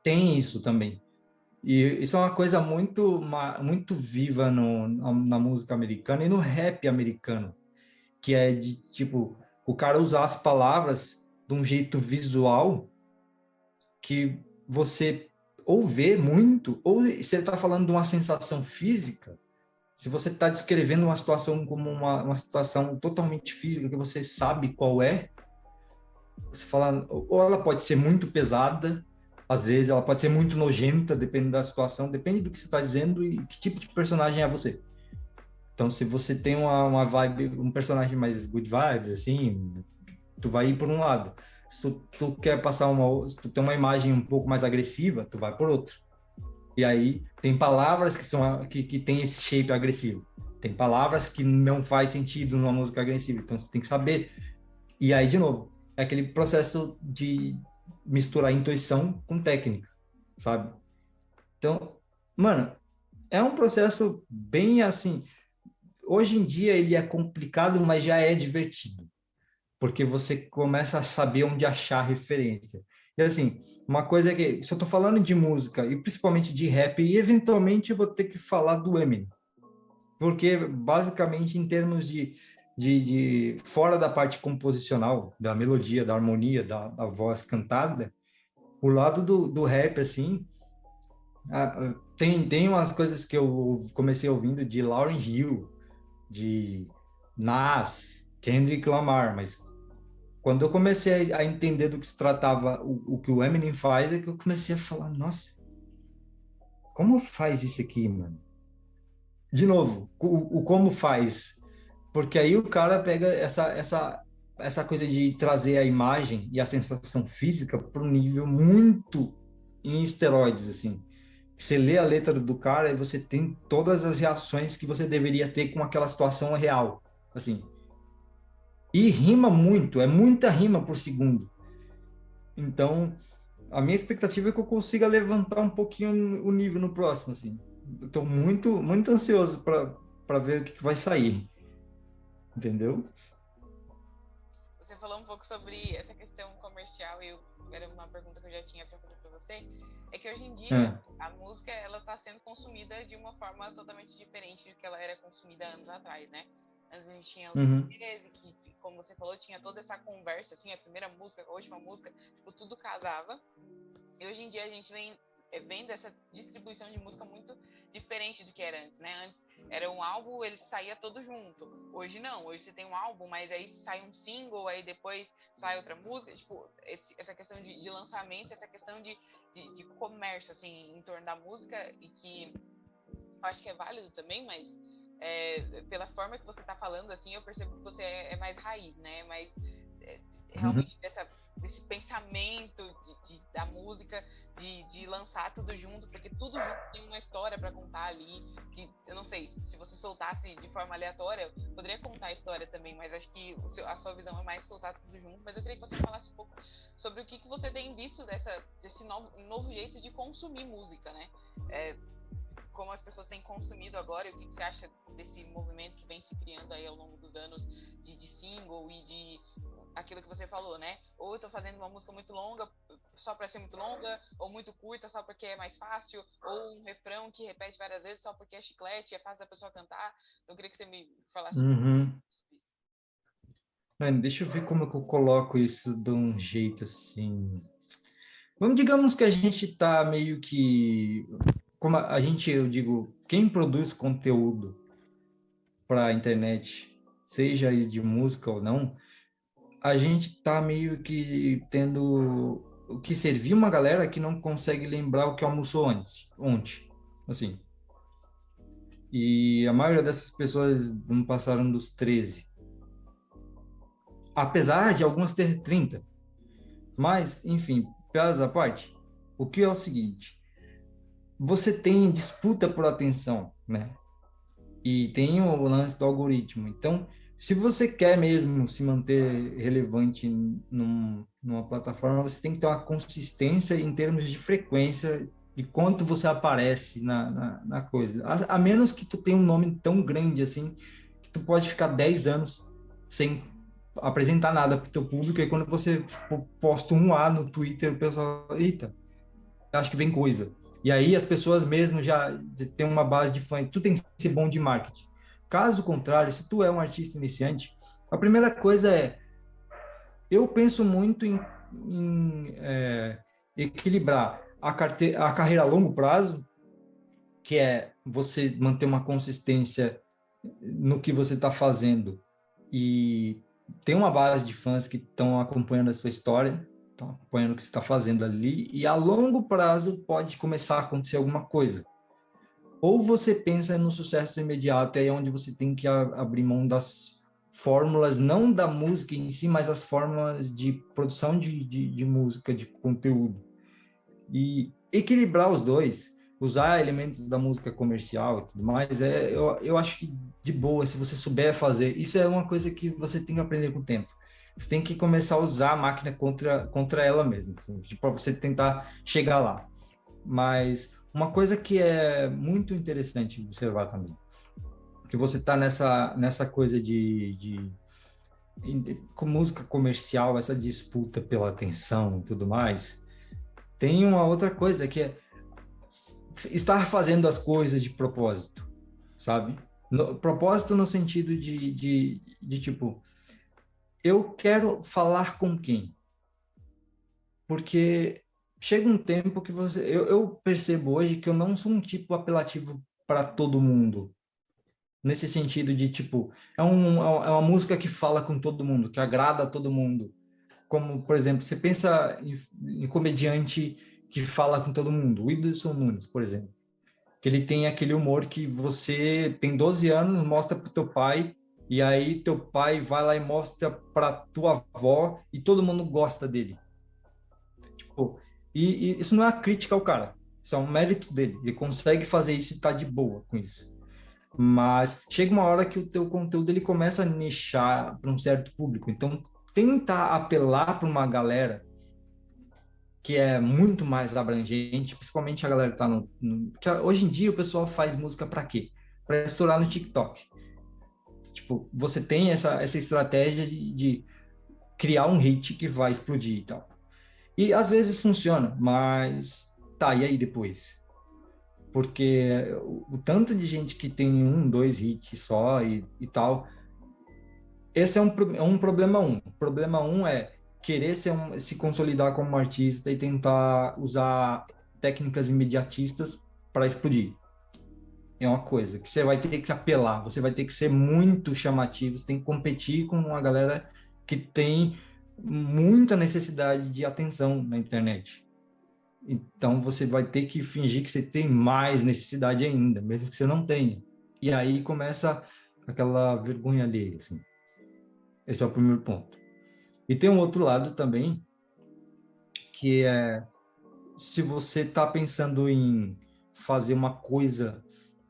tem isso também. E isso é uma coisa muito viva na música americana e no rap americano, que é de, tipo, o cara usar as palavras de um jeito visual que você ou vê muito, ou se ele está falando de uma sensação física, se você está descrevendo uma situação como uma situação totalmente física, que você sabe qual é, você fala, ou ela pode ser muito pesada, às vezes ela pode ser muito nojenta, dependendo da situação, depende do que você está dizendo e que tipo de personagem é você. Então, se você tem uma vibe, um personagem mais good vibes, assim, tu vai ir por um lado. Se tu quer passar se tu tem uma imagem um pouco mais agressiva, tu vai por outro. E aí tem palavras que tem esse shape agressivo. Tem palavras que não faz sentido numa música agressiva, então você tem que saber. E aí, de novo, é aquele processo de misturar intuição com técnica, sabe? Então, mano, é um processo bem assim. Hoje em dia ele é complicado, mas já é divertido, porque você começa a saber onde achar referência. E assim, uma coisa que, se eu tô falando de música, e principalmente de rap, e eventualmente eu vou ter que falar do Eminem, porque basicamente em termos de fora da parte composicional, da melodia, da harmonia, da voz cantada, o lado do rap, assim, tem umas coisas que eu comecei ouvindo de Lauryn Hill, de Nas, Kendrick Lamar, mas quando eu comecei a entender do que se tratava o que o Eminem faz, é que eu comecei a falar, nossa, como faz isso aqui, mano? De novo, o como faz? Porque aí o cara pega essa coisa de trazer a imagem e a sensação física para um nível muito em esteroides, assim. Você lê a letra do cara e você tem todas as reações que você deveria ter com aquela situação real, assim. E rima muito, é muita rima por segundo. Então, a minha expectativa é que eu consiga levantar um pouquinho o nível no próximo, assim. Eu tô muito ansioso para ver o que vai sair, entendeu? Você falou um pouco sobre essa questão comercial e era uma pergunta que eu já tinha para fazer para você. É que hoje em dia É. a música ela está sendo consumida de uma forma totalmente diferente do que ela era consumida anos atrás, né? Antes a gente tinha os Uhum. CDs e que, como você falou, tinha toda essa conversa, assim, a primeira música, a última música, tipo, tudo casava. E hoje em dia a gente vem vendo essa distribuição de música muito diferente do que era antes, né? Antes era um álbum, ele saía todo junto. Hoje não, hoje você tem um álbum, mas aí sai um single, aí depois sai outra música. Tipo, essa questão de lançamento, essa questão de comércio, assim, em torno da música, e que eu acho que é válido também, mas pela forma que você tá falando, assim, eu percebo que você é mais raiz, né? Mais Uhum. realmente desse pensamento da música, de lançar tudo junto, porque tudo junto tem uma história para contar ali, que eu não sei, se você soltasse de forma aleatória, poderia contar a história também, mas acho que a sua visão é mais soltar tudo junto, mas eu queria que você falasse um pouco sobre o que você tem visto desse novo jeito de consumir música, né? Como as pessoas têm consumido agora e o que você acha desse movimento que vem se criando aí ao longo dos anos de single e de aquilo que você falou, né? Ou eu tô fazendo uma música muito longa só para ser muito longa, ou muito curta só porque é mais fácil, ou um refrão que repete várias vezes só porque é chiclete e é fácil da pessoa cantar. Eu queria que você me falasse um pouco Uhum. sobre isso. Mano, deixa eu ver como que eu coloco isso de um jeito assim. Vamos, digamos que a gente tá meio que. Como a gente, eu digo, quem produz conteúdo para a internet, seja aí de música ou não, a gente tá meio que tendo o que servir uma galera que não consegue lembrar o que almoçou ontem, assim. E a maioria dessas pessoas não passaram dos 13. Apesar de algumas ter 30. Mas, enfim, piadas à parte, o que é o seguinte, você tem disputa por atenção, né? E tem o lance do algoritmo. Então, se você quer mesmo se manter relevante numa plataforma, você tem que ter uma consistência em termos de frequência, de quanto você aparece na coisa. A menos que tu tenha um nome tão grande assim, que tu pode ficar 10 anos sem apresentar nada para o teu público, e quando você posta um A no Twitter, o pessoal, eita, acho que vem coisa. E aí as pessoas mesmo já têm uma base de fã. Tu tem que ser bom de marketing. Caso contrário, se tu é um artista iniciante, a primeira coisa é, eu penso muito em equilibrar a carreira a longo prazo, que é você manter uma consistência no que você está fazendo e tem uma base de fãs que estão acompanhando a sua história, estão acompanhando o que você está fazendo ali, e a longo prazo pode começar a acontecer alguma coisa. Ou você pensa no sucesso imediato, é onde você tem que abrir mão das fórmulas, não da música em si, mas as fórmulas de produção de música, de conteúdo. E equilibrar os dois, usar elementos da música comercial e tudo mais, eu acho que de boa, se você souber fazer, isso é uma coisa que você tem que aprender com o tempo. Você tem que começar a usar a máquina contra ela mesma, assim, para você tentar chegar lá. Mas uma coisa que é muito interessante observar também, que você está nessa coisa com música comercial, essa disputa pela atenção e tudo mais, tem uma outra coisa que é estar fazendo as coisas de propósito, sabe? Propósito no sentido de tipo, eu quero falar com quem? Porque chega um tempo que eu percebo hoje que eu não sou um tipo apelativo para todo mundo. Nesse sentido de, tipo, é uma música que fala com todo mundo, que agrada a todo mundo. Como, por exemplo, você pensa em comediante que fala com todo mundo, o Whindersson Nunes, por exemplo. Que ele tem aquele humor que você tem 12 anos, mostra pro teu pai, e aí teu pai vai lá e mostra pra tua avó, e todo mundo gosta dele. Tipo, e isso não é uma crítica ao cara, isso é um mérito dele. Ele consegue fazer isso e tá de boa com isso. Mas chega uma hora que o teu conteúdo ele começa a nichar para um certo público. Então, tenta apelar para uma galera que é muito mais abrangente, principalmente a galera que tá porque hoje em dia o pessoal faz música para quê? Para estourar no TikTok. Tipo, você tem essa estratégia de criar um hit que vai explodir e tal. E às vezes funciona, mas tá, e aí depois? Porque o tanto de gente que tem um, dois hits só e tal, esse é um problema um. O problema um é querer se consolidar como artista e tentar usar técnicas imediatistas para explodir. É uma coisa que você vai ter que apelar, você vai ter que ser muito chamativo, você tem que competir com uma galera que tem muita necessidade de atenção na internet. Então você vai ter que fingir que você tem mais necessidade ainda, mesmo que você não tenha. E aí começa aquela vergonha alheia, assim. Esse é o primeiro ponto. E tem um outro lado também, que é se você está pensando em fazer uma coisa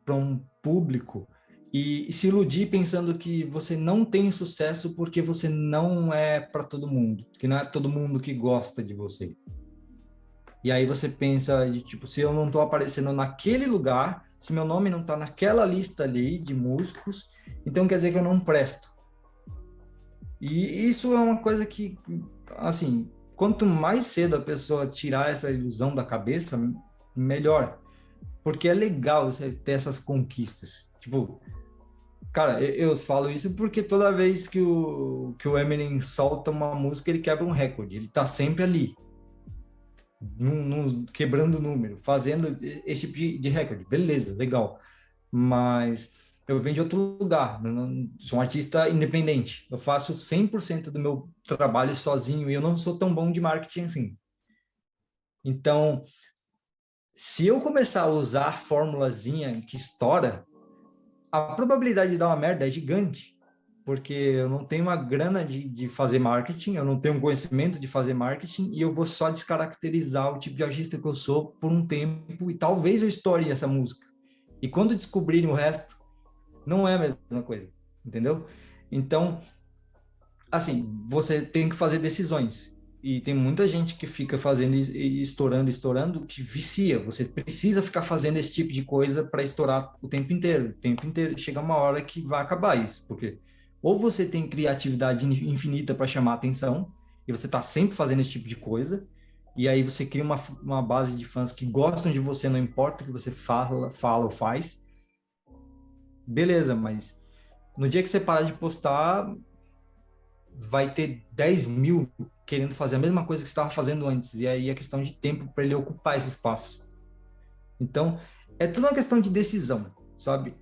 para um público e se iludir pensando que você não tem sucesso porque você não é para todo mundo, que não é todo mundo que gosta de você. E aí você pensa de tipo, se eu não estou aparecendo naquele lugar, se meu nome não está naquela lista ali de músicos, então quer dizer que eu não presto. E isso é uma coisa que, assim, quanto mais cedo a pessoa tirar essa ilusão da cabeça, melhor. Porque é legal você ter essas conquistas. Tipo, cara, eu falo isso porque toda vez que o Eminem solta uma música, ele quebra um recorde. Ele tá sempre ali, quebrando número, fazendo esse tipo de recorde. Beleza, legal. Mas eu venho de outro lugar. Eu não, sou um artista independente. Eu faço 100% do meu trabalho sozinho e eu não sou tão bom de marketing assim. Então, se eu começar a usar a formulazinha que estoura, a probabilidade de dar uma merda é gigante, porque eu não tenho uma grana de fazer marketing, eu não tenho um conhecimento de fazer marketing, e eu vou só descaracterizar o tipo de artista que eu sou por um tempo, e talvez eu estoure essa música. E quando descobrirem o resto, não é a mesma coisa, entendeu? Então, assim, você tem que fazer decisões. E tem muita gente que fica fazendo e estourando, estourando, que vicia. Você precisa ficar fazendo esse tipo de coisa para estourar o tempo inteiro. O tempo inteiro. Chega uma hora que vai acabar isso. Porque ou você tem criatividade infinita para chamar atenção, e você está sempre fazendo esse tipo de coisa, e aí você cria uma base de fãs que gostam de você, não importa o que você fala ou faz. Beleza, mas no dia que você parar de postar, vai ter 10 mil querendo fazer a mesma coisa que você estava fazendo antes. E aí é questão de tempo para ele ocupar esse espaço. Então, é tudo uma questão de decisão, sabe?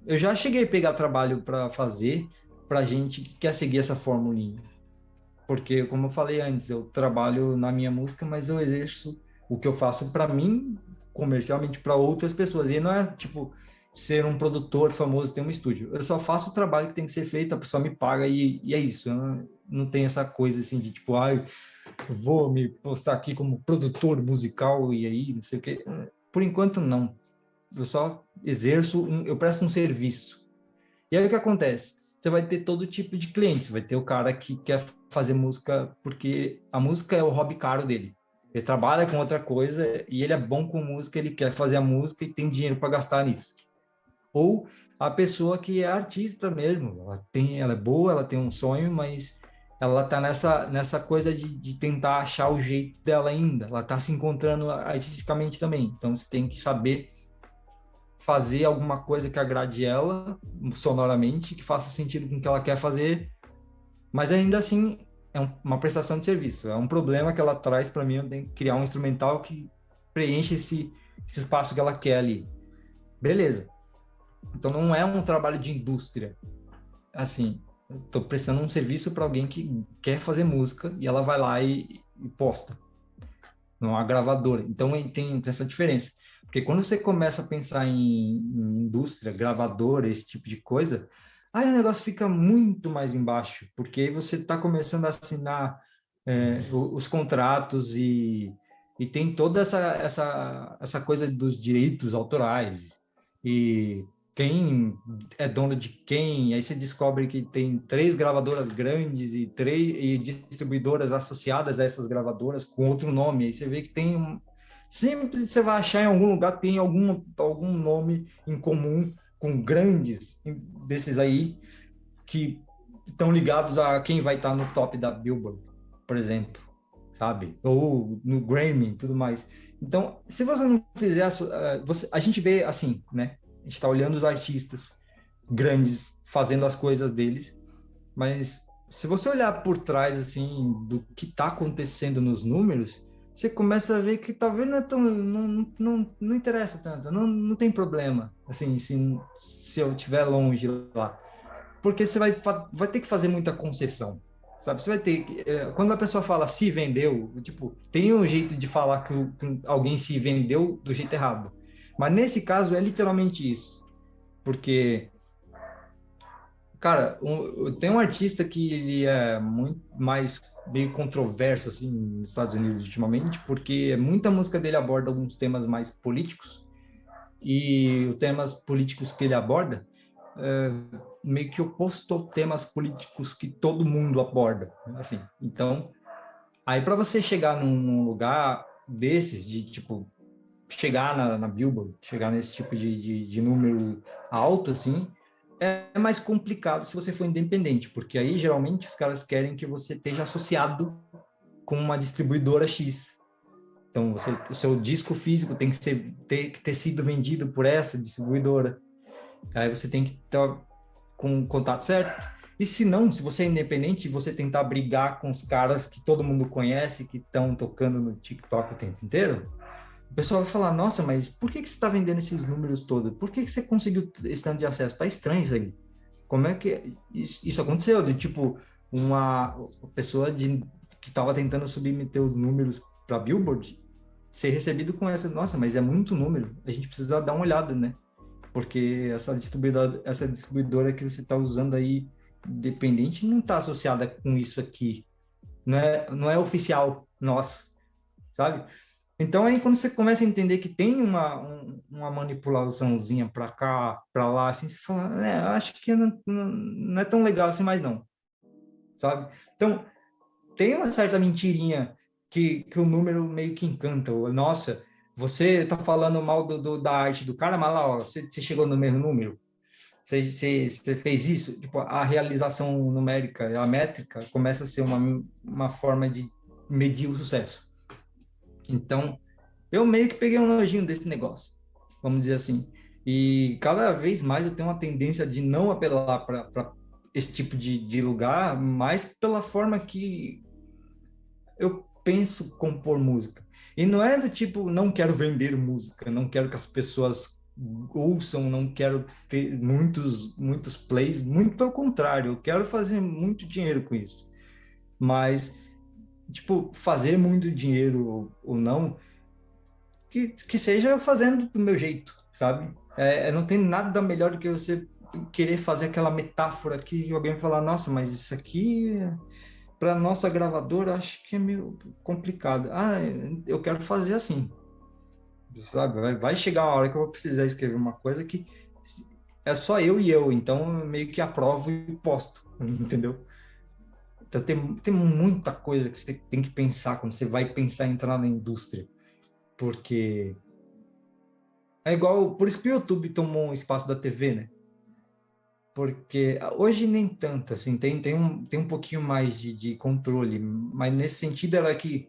Eu já cheguei a pegar trabalho para fazer para gente que quer seguir essa formulinha. Porque, como eu falei antes, eu trabalho na minha música, mas eu exerço o que eu faço para mim, comercialmente para outras pessoas. E não é tipo ser um produtor famoso, ter um estúdio. Eu só faço o trabalho que tem que ser feito, a pessoa me paga e é isso. Eu não tenho essa coisa assim de tipo, vou me postar aqui como produtor musical e aí, não sei o quê. Por enquanto, não. Eu só exerço, eu presto um serviço. E aí o que acontece? Você vai ter todo tipo de cliente. Você vai ter o cara que quer fazer música porque a música é o hobby caro dele. Ele trabalha com outra coisa e ele é bom com música, ele quer fazer a música e tem dinheiro para gastar nisso. Ou a pessoa que é artista mesmo, ela é boa, ela tem um sonho, mas ela tá nessa coisa de tentar achar o jeito dela ainda. Ela tá se encontrando artisticamente também. Então você tem que saber fazer alguma coisa que agrade ela sonoramente, que faça sentido com o que ela quer fazer, mas ainda assim é uma prestação de serviço. É um problema que ela traz para mim, eu tenho que criar um instrumental que preenche esse espaço que ela quer ali. Beleza. Então não é um trabalho de indústria. Assim, estou prestando um serviço para alguém que quer fazer música e ela vai lá e posta. Não é uma gravadora. Então tem essa diferença. Porque quando você começa a pensar em indústria, gravadora, esse tipo de coisa, aí o negócio fica muito mais embaixo, porque aí você está começando a assinar os contratos e tem toda essa coisa dos direitos autorais. E quem é dono de quem, aí você descobre que tem 3 gravadoras grandes e distribuidoras associadas a essas gravadoras com outro nome, aí você vê que sempre você vai achar em algum lugar tem algum nome em comum com grandes desses aí que estão ligados a quem vai estar no top da Billboard, por exemplo, sabe? Ou no Grammy e tudo mais. Então, se você não fizer, a gente vê assim, né? A gente está olhando os artistas grandes fazendo as coisas deles, mas se você olhar por trás assim do que está acontecendo nos números, você começa a ver que talvez não é tão, não interessa tanto, não tem problema, assim, se eu estiver longe lá, porque você vai ter que fazer muita concessão, sabe? Você vai ter quando a pessoa fala se vendeu, tipo, tem um jeito de falar que alguém se vendeu do jeito errado, mas nesse caso é literalmente isso, porque cara, tem um artista que ele é muito mais meio controverso assim nos Estados Unidos ultimamente, porque muita música dele aborda alguns temas mais políticos e os temas políticos que ele aborda é meio que oposto aos temas políticos que todo mundo aborda, né, assim. Então, aí para você chegar num lugar desses de tipo chegar na Billboard, chegar nesse tipo de número alto assim, é mais complicado se você for independente, porque aí geralmente os caras querem que você esteja associado com uma distribuidora X. Então, o seu disco físico tem que ter que ter sido vendido por essa distribuidora. Aí você tem que estar com o contato certo. E se não, se você é independente, você tentar brigar com os caras que todo mundo conhece, que estão tocando no TikTok o tempo inteiro, o pessoal vai falar, nossa, mas por que você está vendendo esses números todos? Por que você conseguiu esse tanto de acesso? Tá estranho isso aí. Como é que isso aconteceu? De tipo, uma pessoa que estava tentando submeter os números para Billboard ser recebido com essa, nossa, mas é muito número, a gente precisa dar uma olhada, né? Porque essa distribuidora que você está usando aí, independente, não está associada com isso aqui, não é oficial nossa, sabe? Então aí quando você começa a entender que tem uma manipulaçãozinha para cá, para lá, assim, você fala, acho que não é tão legal assim mais não, sabe? Então tem uma certa mentirinha que o número meio que encanta. Nossa, você tá falando mal da arte do cara, mas lá, ó, você chegou no mesmo número. Você fez isso. Tipo, a realização numérica, a métrica, começa a ser uma forma de medir o sucesso. Então, eu meio que peguei um nojinho desse negócio, vamos dizer assim. E cada vez mais eu tenho uma tendência de não apelar para esse tipo de lugar, mas pela forma que eu penso compor música. E não é do tipo, não quero vender música, não quero que as pessoas ouçam, não quero ter muitos plays, muito pelo contrário, eu quero fazer muito dinheiro com isso. Mas, tipo, fazer muito dinheiro ou não, que seja fazendo do meu jeito, sabe? Não tem nada melhor do que você querer fazer aquela metáfora que alguém vai falar, nossa, mas isso aqui para nossa gravadora acho que é meio complicado. Eu quero fazer assim, sabe? Vai chegar uma hora que eu vou precisar escrever uma coisa que é só eu e eu, então eu meio que aprovo e posto, entendeu? Então tem muita coisa que você tem que pensar quando você vai pensar em entrar na indústria, porque é igual, por isso que o YouTube tomou um espaço da TV, né? Porque hoje nem tanto, assim, tem um pouquinho mais de controle, mas nesse sentido era que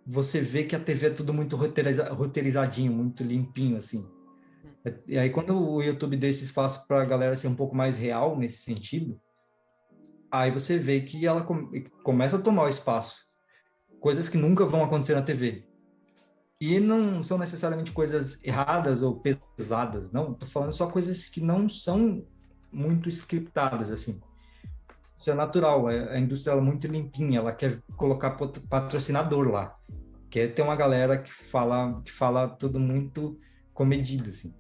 você vê que a TV é tudo muito roteirizadinho, muito limpinho, assim. E aí quando o YouTube deu esse espaço para a galera ser um pouco mais real nesse sentido, aí você vê que ela começa a tomar o espaço. Coisas que nunca vão acontecer na TV. E não são necessariamente coisas erradas ou pesadas, não. Tô falando só coisas que não são muito scriptadas, assim. Isso é natural, a indústria ela é muito limpinha, ela quer colocar patrocinador lá, quer ter uma galera que fala tudo muito comedido, assim.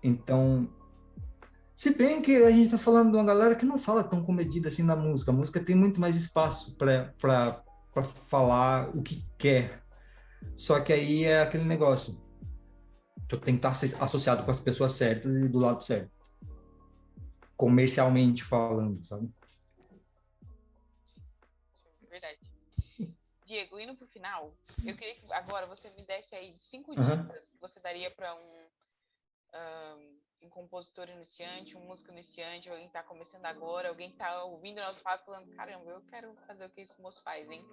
Então, se bem que a gente está falando de uma galera que não fala tão comedido assim na música, a música tem muito mais espaço para falar o que quer, só que aí é aquele negócio, tu tem que estar associado com as pessoas certas e do lado certo, comercialmente falando, sabe? Verdade. Diego, indo pro final, eu queria que agora você me desse aí 5 Uhum. dicas que você daria para um compositor iniciante, um músico iniciante, alguém que tá começando agora, alguém que tá ouvindo o nosso papo falando, caramba, eu quero fazer o que esse moço faz, hein?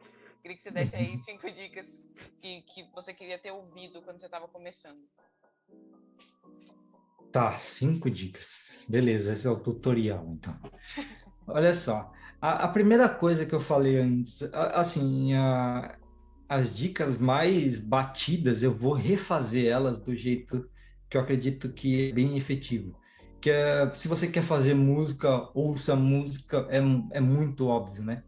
Queria que você desse aí 5 dicas que você queria ter ouvido quando você estava começando. Tá, 5 dicas. Beleza, esse é o tutorial, então. Olha só, a primeira coisa que eu falei antes, assim, as dicas mais batidas, eu vou refazer elas do jeito que eu acredito que é bem efetivo. Que é, se você quer fazer música, ouça música, é muito óbvio, né?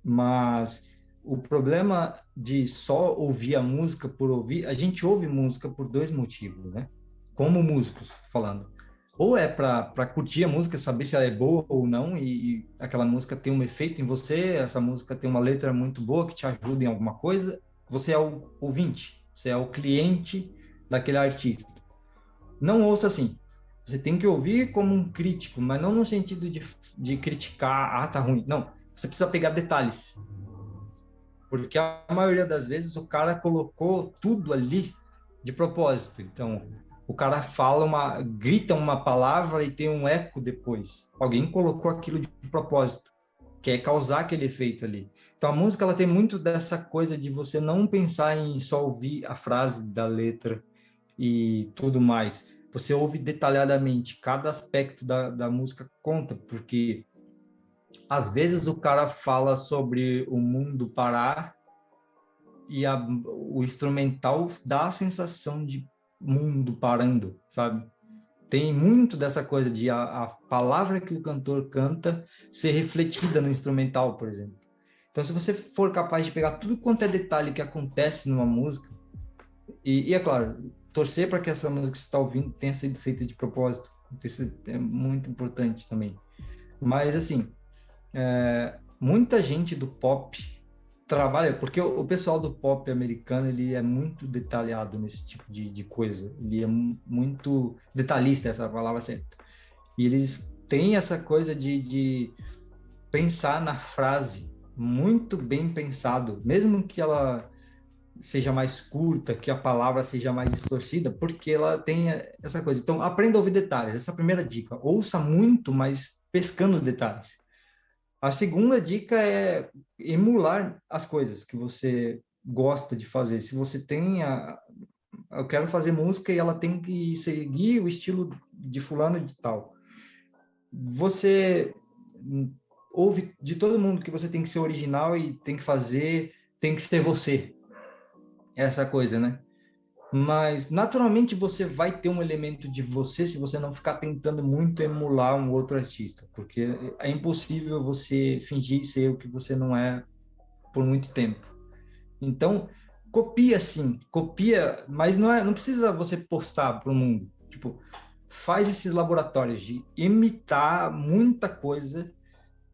Mas o problema de só ouvir a música por ouvir, a gente ouve música por dois motivos, né? Como músicos falando. Ou é para curtir a música, saber se ela é boa ou não, e aquela música tem um efeito em você, essa música tem uma letra muito boa que te ajuda em alguma coisa. Você é o ouvinte, você é o cliente daquele artista. Não ouça assim. Você tem que ouvir como um crítico, mas não no sentido de criticar, tá ruim. Não, você precisa pegar detalhes. Porque a maioria das vezes o cara colocou tudo ali de propósito. Então, O cara grita uma palavra e tem um eco depois. Alguém colocou aquilo de propósito, que é causar aquele efeito ali. Então a música ela tem muito dessa coisa de você não pensar em só ouvir a frase da letra e tudo mais. Você ouve detalhadamente, cada aspecto da música conta, porque às vezes o cara fala sobre o mundo parar e o instrumental dá a sensação de mundo parando, sabe? Tem muito dessa coisa de a palavra que o cantor canta ser refletida no instrumental, por exemplo. Então, se você for capaz de pegar tudo quanto é detalhe que acontece numa música, e é claro, torcer para que essa música que você está ouvindo tenha sido feita de propósito, isso é muito importante também. Mas, assim, muita gente do pop trabalha, porque o pessoal do pop americano, ele é muito detalhado nesse tipo de coisa, ele é muito detalhista, essa é a palavra certa. E eles têm essa coisa de pensar na frase muito bem pensado, mesmo que ela seja mais curta, que a palavra seja mais distorcida, porque ela tem essa coisa. Então, aprenda a ouvir detalhes. Essa é a primeira dica. Ouça muito, mas pescando detalhes. A segunda dica é emular as coisas que você gosta de fazer. Se você tem eu quero fazer música e ela tem que seguir o estilo de fulano de tal. Você ouve de todo mundo que você tem que ser original e tem que fazer, tem que ser você. Essa coisa, né? Mas naturalmente você vai ter um elemento de você se você não ficar tentando muito emular um outro artista, porque é impossível você fingir ser o que você não é por muito tempo. Então, copia sim, copia, mas não precisa você postar para o mundo. Tipo, faz esses laboratórios de imitar muita coisa,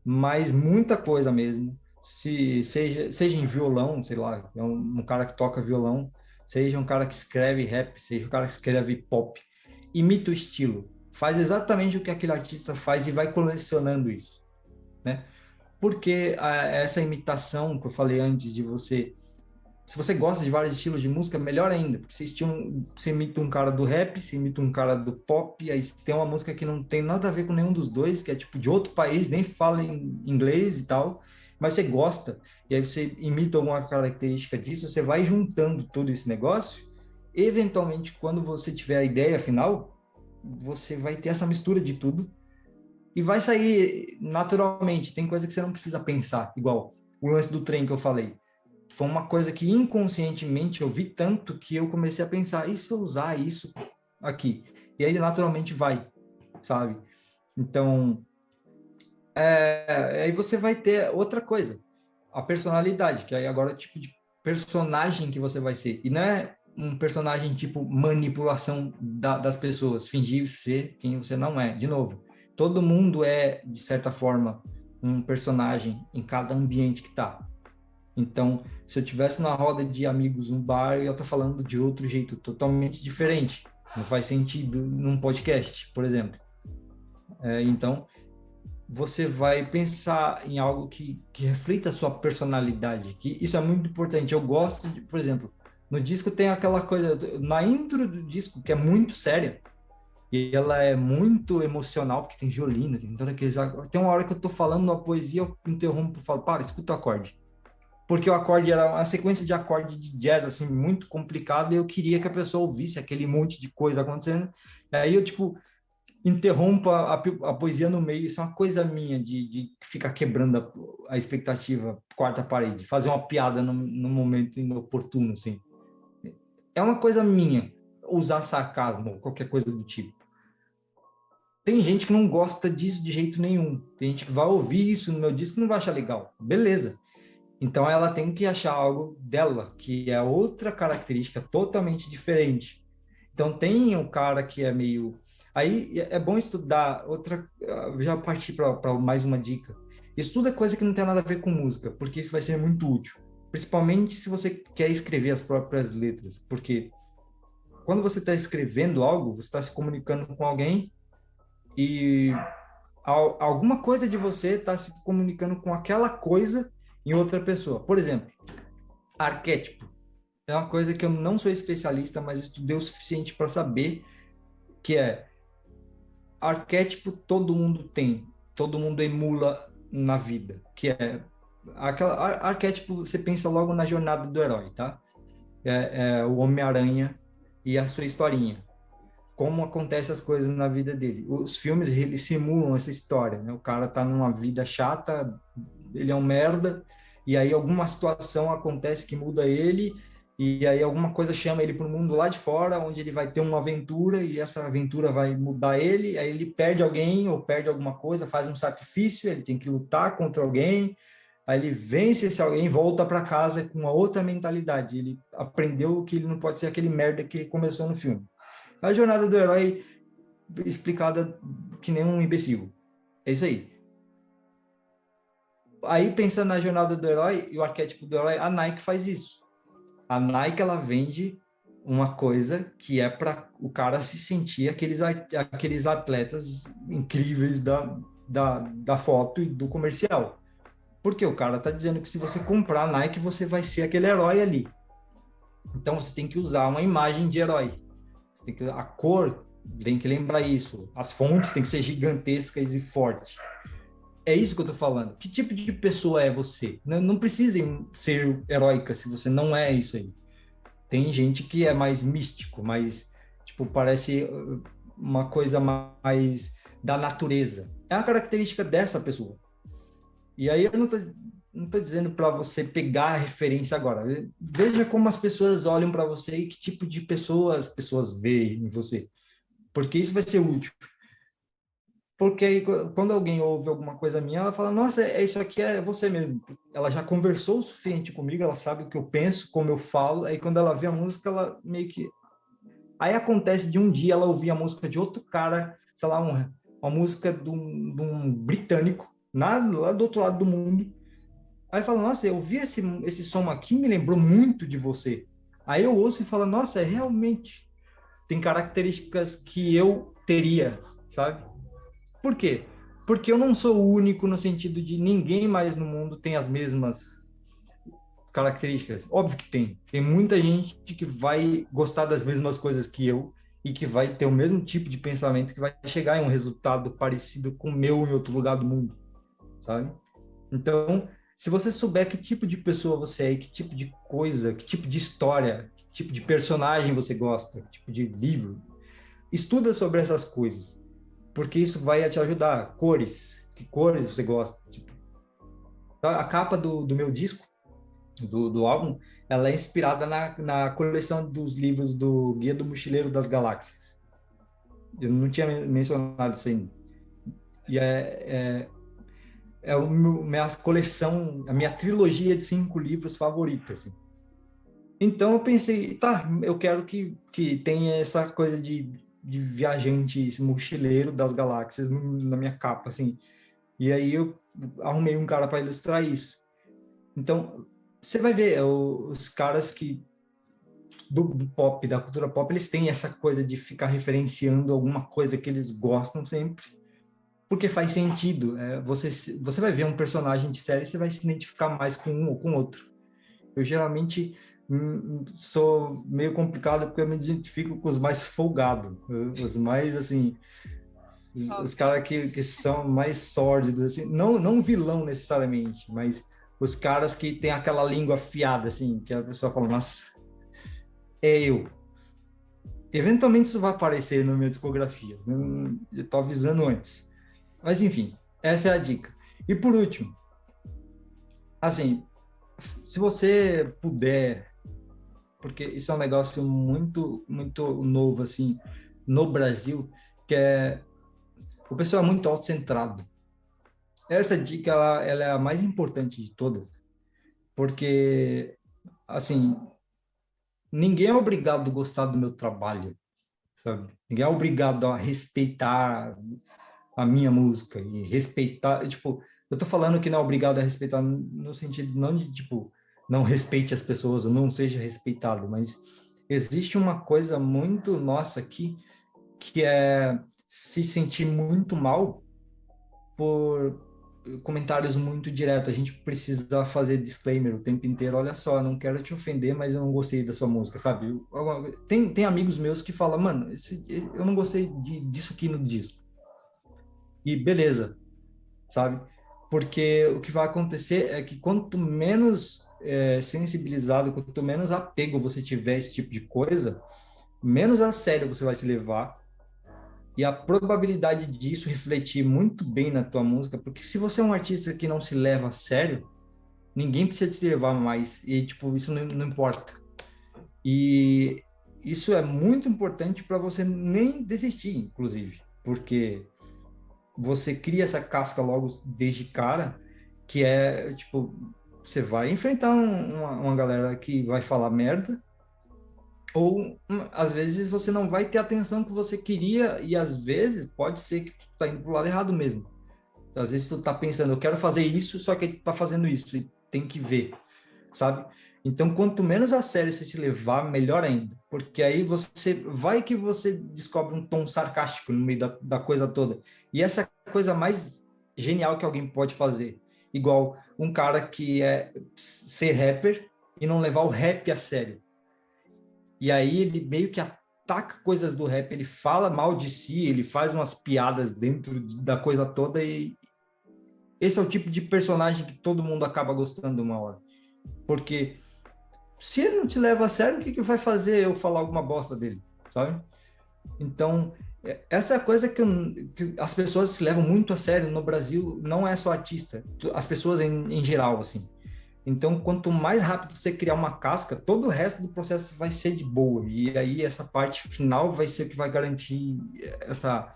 mas muita coisa mesmo. Se seja em violão, sei lá, é um cara que toca violão, seja um cara que escreve rap, seja um cara que escreve pop, imita o estilo, faz exatamente o que aquele artista faz e vai colecionando isso, né? Porque essa imitação que eu falei antes de você, se você gosta de vários estilos de música, melhor ainda, porque você imita um cara do rap, você imita um cara do pop, aí tem uma música que não tem nada a ver com nenhum dos dois, que é tipo de outro país, nem fala em inglês e tal, mas você gosta, e aí você imita alguma característica disso, você vai juntando todo esse negócio, eventualmente, quando você tiver a ideia final, você vai ter essa mistura de tudo, e vai sair naturalmente, tem coisa que você não precisa pensar, igual o lance do trem que eu falei. Foi uma coisa que inconscientemente eu vi tanto que eu comecei a pensar, e se eu usar isso aqui? E aí naturalmente vai, sabe? Então, aí você vai ter outra coisa, a personalidade, que aí agora é o tipo de personagem que você vai ser. E não é um personagem tipo manipulação das pessoas, fingir ser quem você não é. De novo, todo mundo é, de certa forma, um personagem em cada ambiente que tá. Então, se eu tivesse na roda de amigos no bar, eu ia estar falando de outro jeito, totalmente diferente. Não faz sentido num podcast, por exemplo. Então, você vai pensar em algo que reflita a sua personalidade, que isso é muito importante. Eu gosto de, por exemplo, no disco tem aquela coisa, na intro do disco, que é muito séria, e ela é muito emocional, porque tem violino, tem toda aqueles... Tem uma hora que eu tô falando uma poesia, eu interrompo e falo, para, escuta o acorde. Porque o acorde era uma sequência de acorde de jazz, assim, muito complicado, e eu queria que a pessoa ouvisse aquele monte de coisa acontecendo. Aí eu, tipo, interrompo a poesia no meio, isso é uma coisa minha, de ficar quebrando a expectativa, quarta parede, fazer uma piada no momento inoportuno, assim. É uma coisa minha, usar sarcasmo, qualquer coisa do tipo. Tem gente que não gosta disso de jeito nenhum. Tem gente que vai ouvir isso no meu disco e não vai achar legal. Beleza. Então ela tem que achar algo dela, que é outra característica totalmente diferente. Então tem um cara que é meio... Aí é bom estudar outra... Já partir para mais uma dica. Estuda coisa que não tem nada a ver com música, porque isso vai ser muito útil. Principalmente se você quer escrever as próprias letras. Porque quando você está escrevendo algo, você está se comunicando com alguém e alguma coisa de você está se comunicando com aquela coisa em outra pessoa. Por exemplo, arquétipo. É uma coisa que eu não sou especialista, mas estudei o suficiente para saber que é arquétipo todo mundo tem, todo mundo emula na vida, que é arquétipo, você pensa logo na jornada do herói, tá? É o Homem-Aranha e a sua historinha. Como acontecem as coisas na vida dele. Os filmes, eles simulam essa história, né? O cara tá numa vida chata, ele é um merda, e aí alguma situação acontece que muda ele, e aí alguma coisa chama ele para o mundo lá de fora, onde ele vai ter uma aventura, e essa aventura vai mudar ele, aí ele perde alguém, ou perde alguma coisa, faz um sacrifício, ele tem que lutar contra alguém, aí ele vence esse alguém, volta para casa com uma outra mentalidade, ele aprendeu que ele não pode ser aquele merda que ele começou no filme. A jornada do herói explicada que nem um imbecil. É isso aí. Aí, pensando na jornada do herói e o arquétipo do herói, a Nike faz isso. A Nike, ela vende uma coisa que é para o cara se sentir aqueles atletas incríveis da foto e do comercial. Porque o cara tá dizendo que se você comprar a Nike, você vai ser aquele herói ali. Então, você tem que usar uma imagem de herói. A cor tem que lembrar isso. As fontes têm que ser gigantescas e fortes. É isso que eu tô falando. Que tipo de pessoa é você? Não precisa ser heróica se você não é isso aí. Tem gente que é mais místico, mais, tipo, parece uma coisa mais da natureza. É uma característica dessa pessoa. E aí eu não tô dizendo para você pegar a referência agora. Veja como as pessoas olham para você e que tipo de pessoa as pessoas veem em você. Porque isso vai ser útil. Porque aí, quando alguém ouve alguma coisa minha, ela fala, nossa, isso aqui é você mesmo. Ela já conversou o suficiente comigo, ela sabe o que eu penso, como eu falo, aí quando ela vê a música, ela meio que... Aí acontece de um dia ela ouvir a música de outro cara, sei lá, uma música de um britânico, lá do outro lado do mundo. Aí fala, nossa, eu ouvi esse som aqui, me lembrou muito de você. Aí eu ouço e falo, nossa, realmente tem características que eu teria, sabe? Por quê? Porque eu não sou o único no sentido de ninguém mais no mundo tem as mesmas características. Óbvio que tem. Tem muita gente que vai gostar das mesmas coisas que eu e que vai ter o mesmo tipo de pensamento que vai chegar em um resultado parecido com o meu em outro lugar do mundo, sabe? Então, se você souber que tipo de pessoa você é, que tipo de coisa, que tipo de história, que tipo de personagem você gosta, que tipo de livro, estuda sobre essas coisas porque isso vai te ajudar. Cores, que cores você gosta. Tipo, a capa do meu disco, do álbum, ela é inspirada na coleção dos livros do Guia do Mochileiro das Galáxias. Eu não tinha mencionado isso ainda. E é a minha coleção, a minha trilogia de 5 livros favorita. Assim. Então eu pensei, tá, eu quero que tenha essa coisa de viajante mochileiro das galáxias na minha capa, assim. E aí eu arrumei um cara para ilustrar isso. Então, você vai ver os caras que do pop, da cultura pop, eles têm essa coisa de ficar referenciando alguma coisa que eles gostam sempre, porque faz sentido. Você vai ver um personagem de série, você vai se identificar mais com um ou com outro. Eu geralmente sou meio complicado porque eu me identifico com os mais folgados, os mais assim, os caras que são mais sórdidos, assim, não vilão necessariamente, mas os caras que têm aquela língua afiada, assim, que a pessoa fala, nossa, é eu. Eventualmente isso vai aparecer na minha discografia, eu tô avisando antes. Mas enfim, essa é a dica. E por último, assim, se você puder, porque isso é um negócio muito, muito novo, assim, no Brasil, que é o pessoal é muito autocentrado. Essa dica, ela é a mais importante de todas, porque, assim, ninguém é obrigado a gostar do meu trabalho, sabe? Ninguém é obrigado a respeitar a minha música e respeitar, tipo, eu tô falando que não é obrigado a respeitar no sentido não de, tipo, não respeite as pessoas ou não seja respeitado, mas existe uma coisa muito nossa aqui, que é se sentir muito mal por comentários muito diretos. A gente precisa fazer disclaimer o tempo inteiro. Olha só, não quero te ofender, mas eu não gostei da sua música, sabe? Tem amigos meus que falam, mano, eu não gostei disso aqui no disco. E beleza, sabe? Porque o que vai acontecer é que quanto menos sensibilizado, quanto menos apego você tiver a esse tipo de coisa, menos a sério você vai se levar e a probabilidade disso refletir muito bem na tua música, porque se você é um artista que não se leva a sério, ninguém precisa te levar mais, e tipo, isso não importa. E isso é muito importante para você nem desistir, inclusive, porque você cria essa casca logo desde cara, que é, tipo, você vai enfrentar uma galera que vai falar merda, ou às vezes você não vai ter a atenção que você queria, e às vezes pode ser que tu tá indo pro lado errado mesmo. Às vezes tu tá pensando, eu quero fazer isso, só que tu tá fazendo isso, e tem que ver, sabe? Então, quanto menos a sério você se levar, melhor ainda. Porque aí você descobre um tom sarcástico no meio da coisa toda. E essa é a coisa mais genial que alguém pode fazer. Igual um cara que é ser rapper e não levar o rap a sério. E aí ele meio que ataca coisas do rap, ele fala mal de si, ele faz umas piadas dentro da coisa toda, e esse é o tipo de personagem que todo mundo acaba gostando uma hora. Porque se ele não te leva a sério, o que vai fazer eu falar alguma bosta dele, sabe? Então, essa é a coisa que as pessoas se levam muito a sério no Brasil, não é só artista, as pessoas em geral, assim. Então, quanto mais rápido você criar uma casca, todo o resto do processo vai ser de boa. E aí, essa parte final vai ser o que vai garantir essa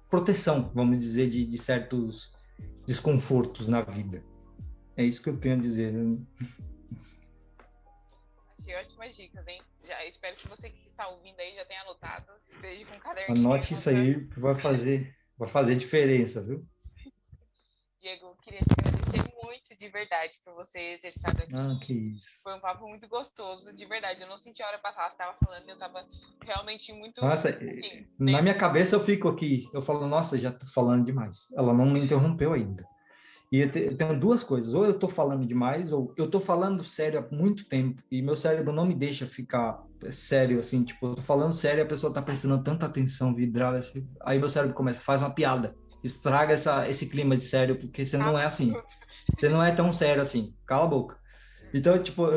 proteção, vamos dizer, de certos desconfortos na vida. É isso que eu tenho a dizer. Achei ótimas dicas, hein? Já espero que você que está ouvindo aí já tenha anotado, esteja com um caderninho aí Anote isso anotando. aí, que vai fazer diferença, viu? Diego, queria te agradecer muito de verdade por você ter estado Ah, aqui. que isso. Foi um papo muito gostoso, de verdade. Eu não senti a hora passar, você estava falando e eu estava realmente muito, Nossa, assim, na minha dentro. cabeça eu fico aqui, eu falo, nossa, já tô falando demais. Ela não me interrompeu ainda. E eu tenho duas coisas, ou eu tô falando demais, ou eu tô falando sério há muito tempo, e meu cérebro não me deixa ficar sério, assim, tipo, eu tô falando sério e a pessoa tá prestando tanta atenção, vidrada, assim, aí meu cérebro começa, faz uma piada, estraga esse clima de sério, porque você não é assim, você não é tão sério assim, cala a boca. Então, tipo,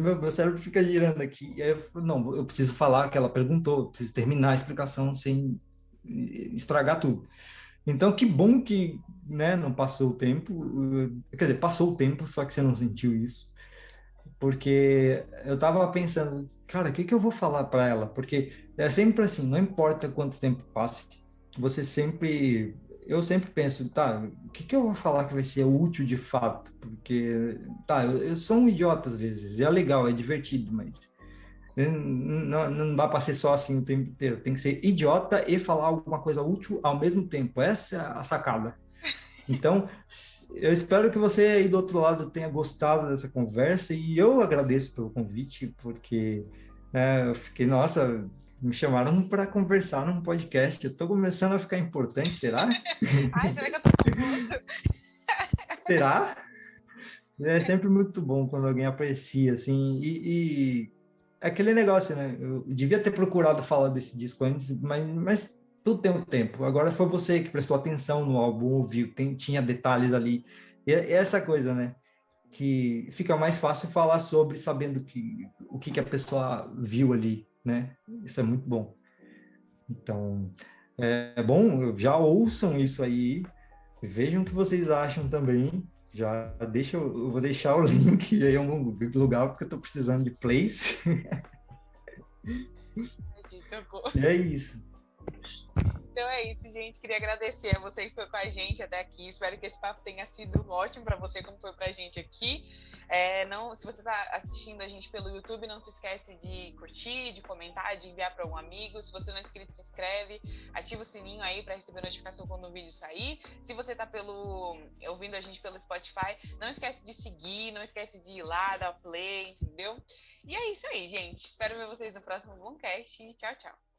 meu cérebro fica girando aqui, e aí não, eu preciso falar que ela perguntou, eu preciso terminar a explicação sem estragar tudo. Então, que bom que, né, não passou o tempo, quer dizer, passou o tempo, só que você não sentiu isso, porque eu tava pensando, cara, o que que eu vou falar para ela? Porque é sempre assim, não importa quanto tempo passe, eu sempre penso, tá, o que que eu vou falar que vai ser útil de fato? Porque, tá, eu sou um idiota às vezes, é legal, é divertido, mas não dá para ser só assim o tempo inteiro. Tem que ser idiota e falar alguma coisa útil ao mesmo tempo. Essa é a sacada. Então, eu espero que você aí do outro lado tenha gostado dessa conversa, e eu agradeço pelo convite, porque eu fiquei, nossa, me chamaram para conversar num podcast. Eu estou começando a ficar importante, será? Ai, será que eu tô famosa? Será? É sempre muito bom quando alguém aprecia, assim, é aquele negócio, né? Eu devia ter procurado falar desse disco antes, mas tudo tem um tempo. Agora foi você que prestou atenção no álbum, ouviu, tinha detalhes ali. E é essa coisa, né? Que fica mais fácil falar sobre sabendo o que a pessoa viu ali, né? Isso é muito bom. Então, é bom, já ouçam isso aí, vejam o que vocês acham também. Já eu vou deixar o link aí em algum lugar, porque eu estou precisando de plays. Gente, socorro. E é isso. Então é isso, gente. Queria agradecer a você que foi com a gente até aqui. Espero que esse papo tenha sido ótimo para você, como foi para a gente aqui. Se você está assistindo a gente pelo YouTube, não se esquece de curtir, de comentar, de enviar para algum amigo. Se você não é inscrito, se inscreve, ativa o sininho aí para receber notificação quando o vídeo sair. Se você está ouvindo a gente pelo Spotify, não esquece de seguir, não esquece de ir lá, dar play, entendeu? E é isso aí, gente. Espero ver vocês no próximo Boomcast. Tchau, tchau.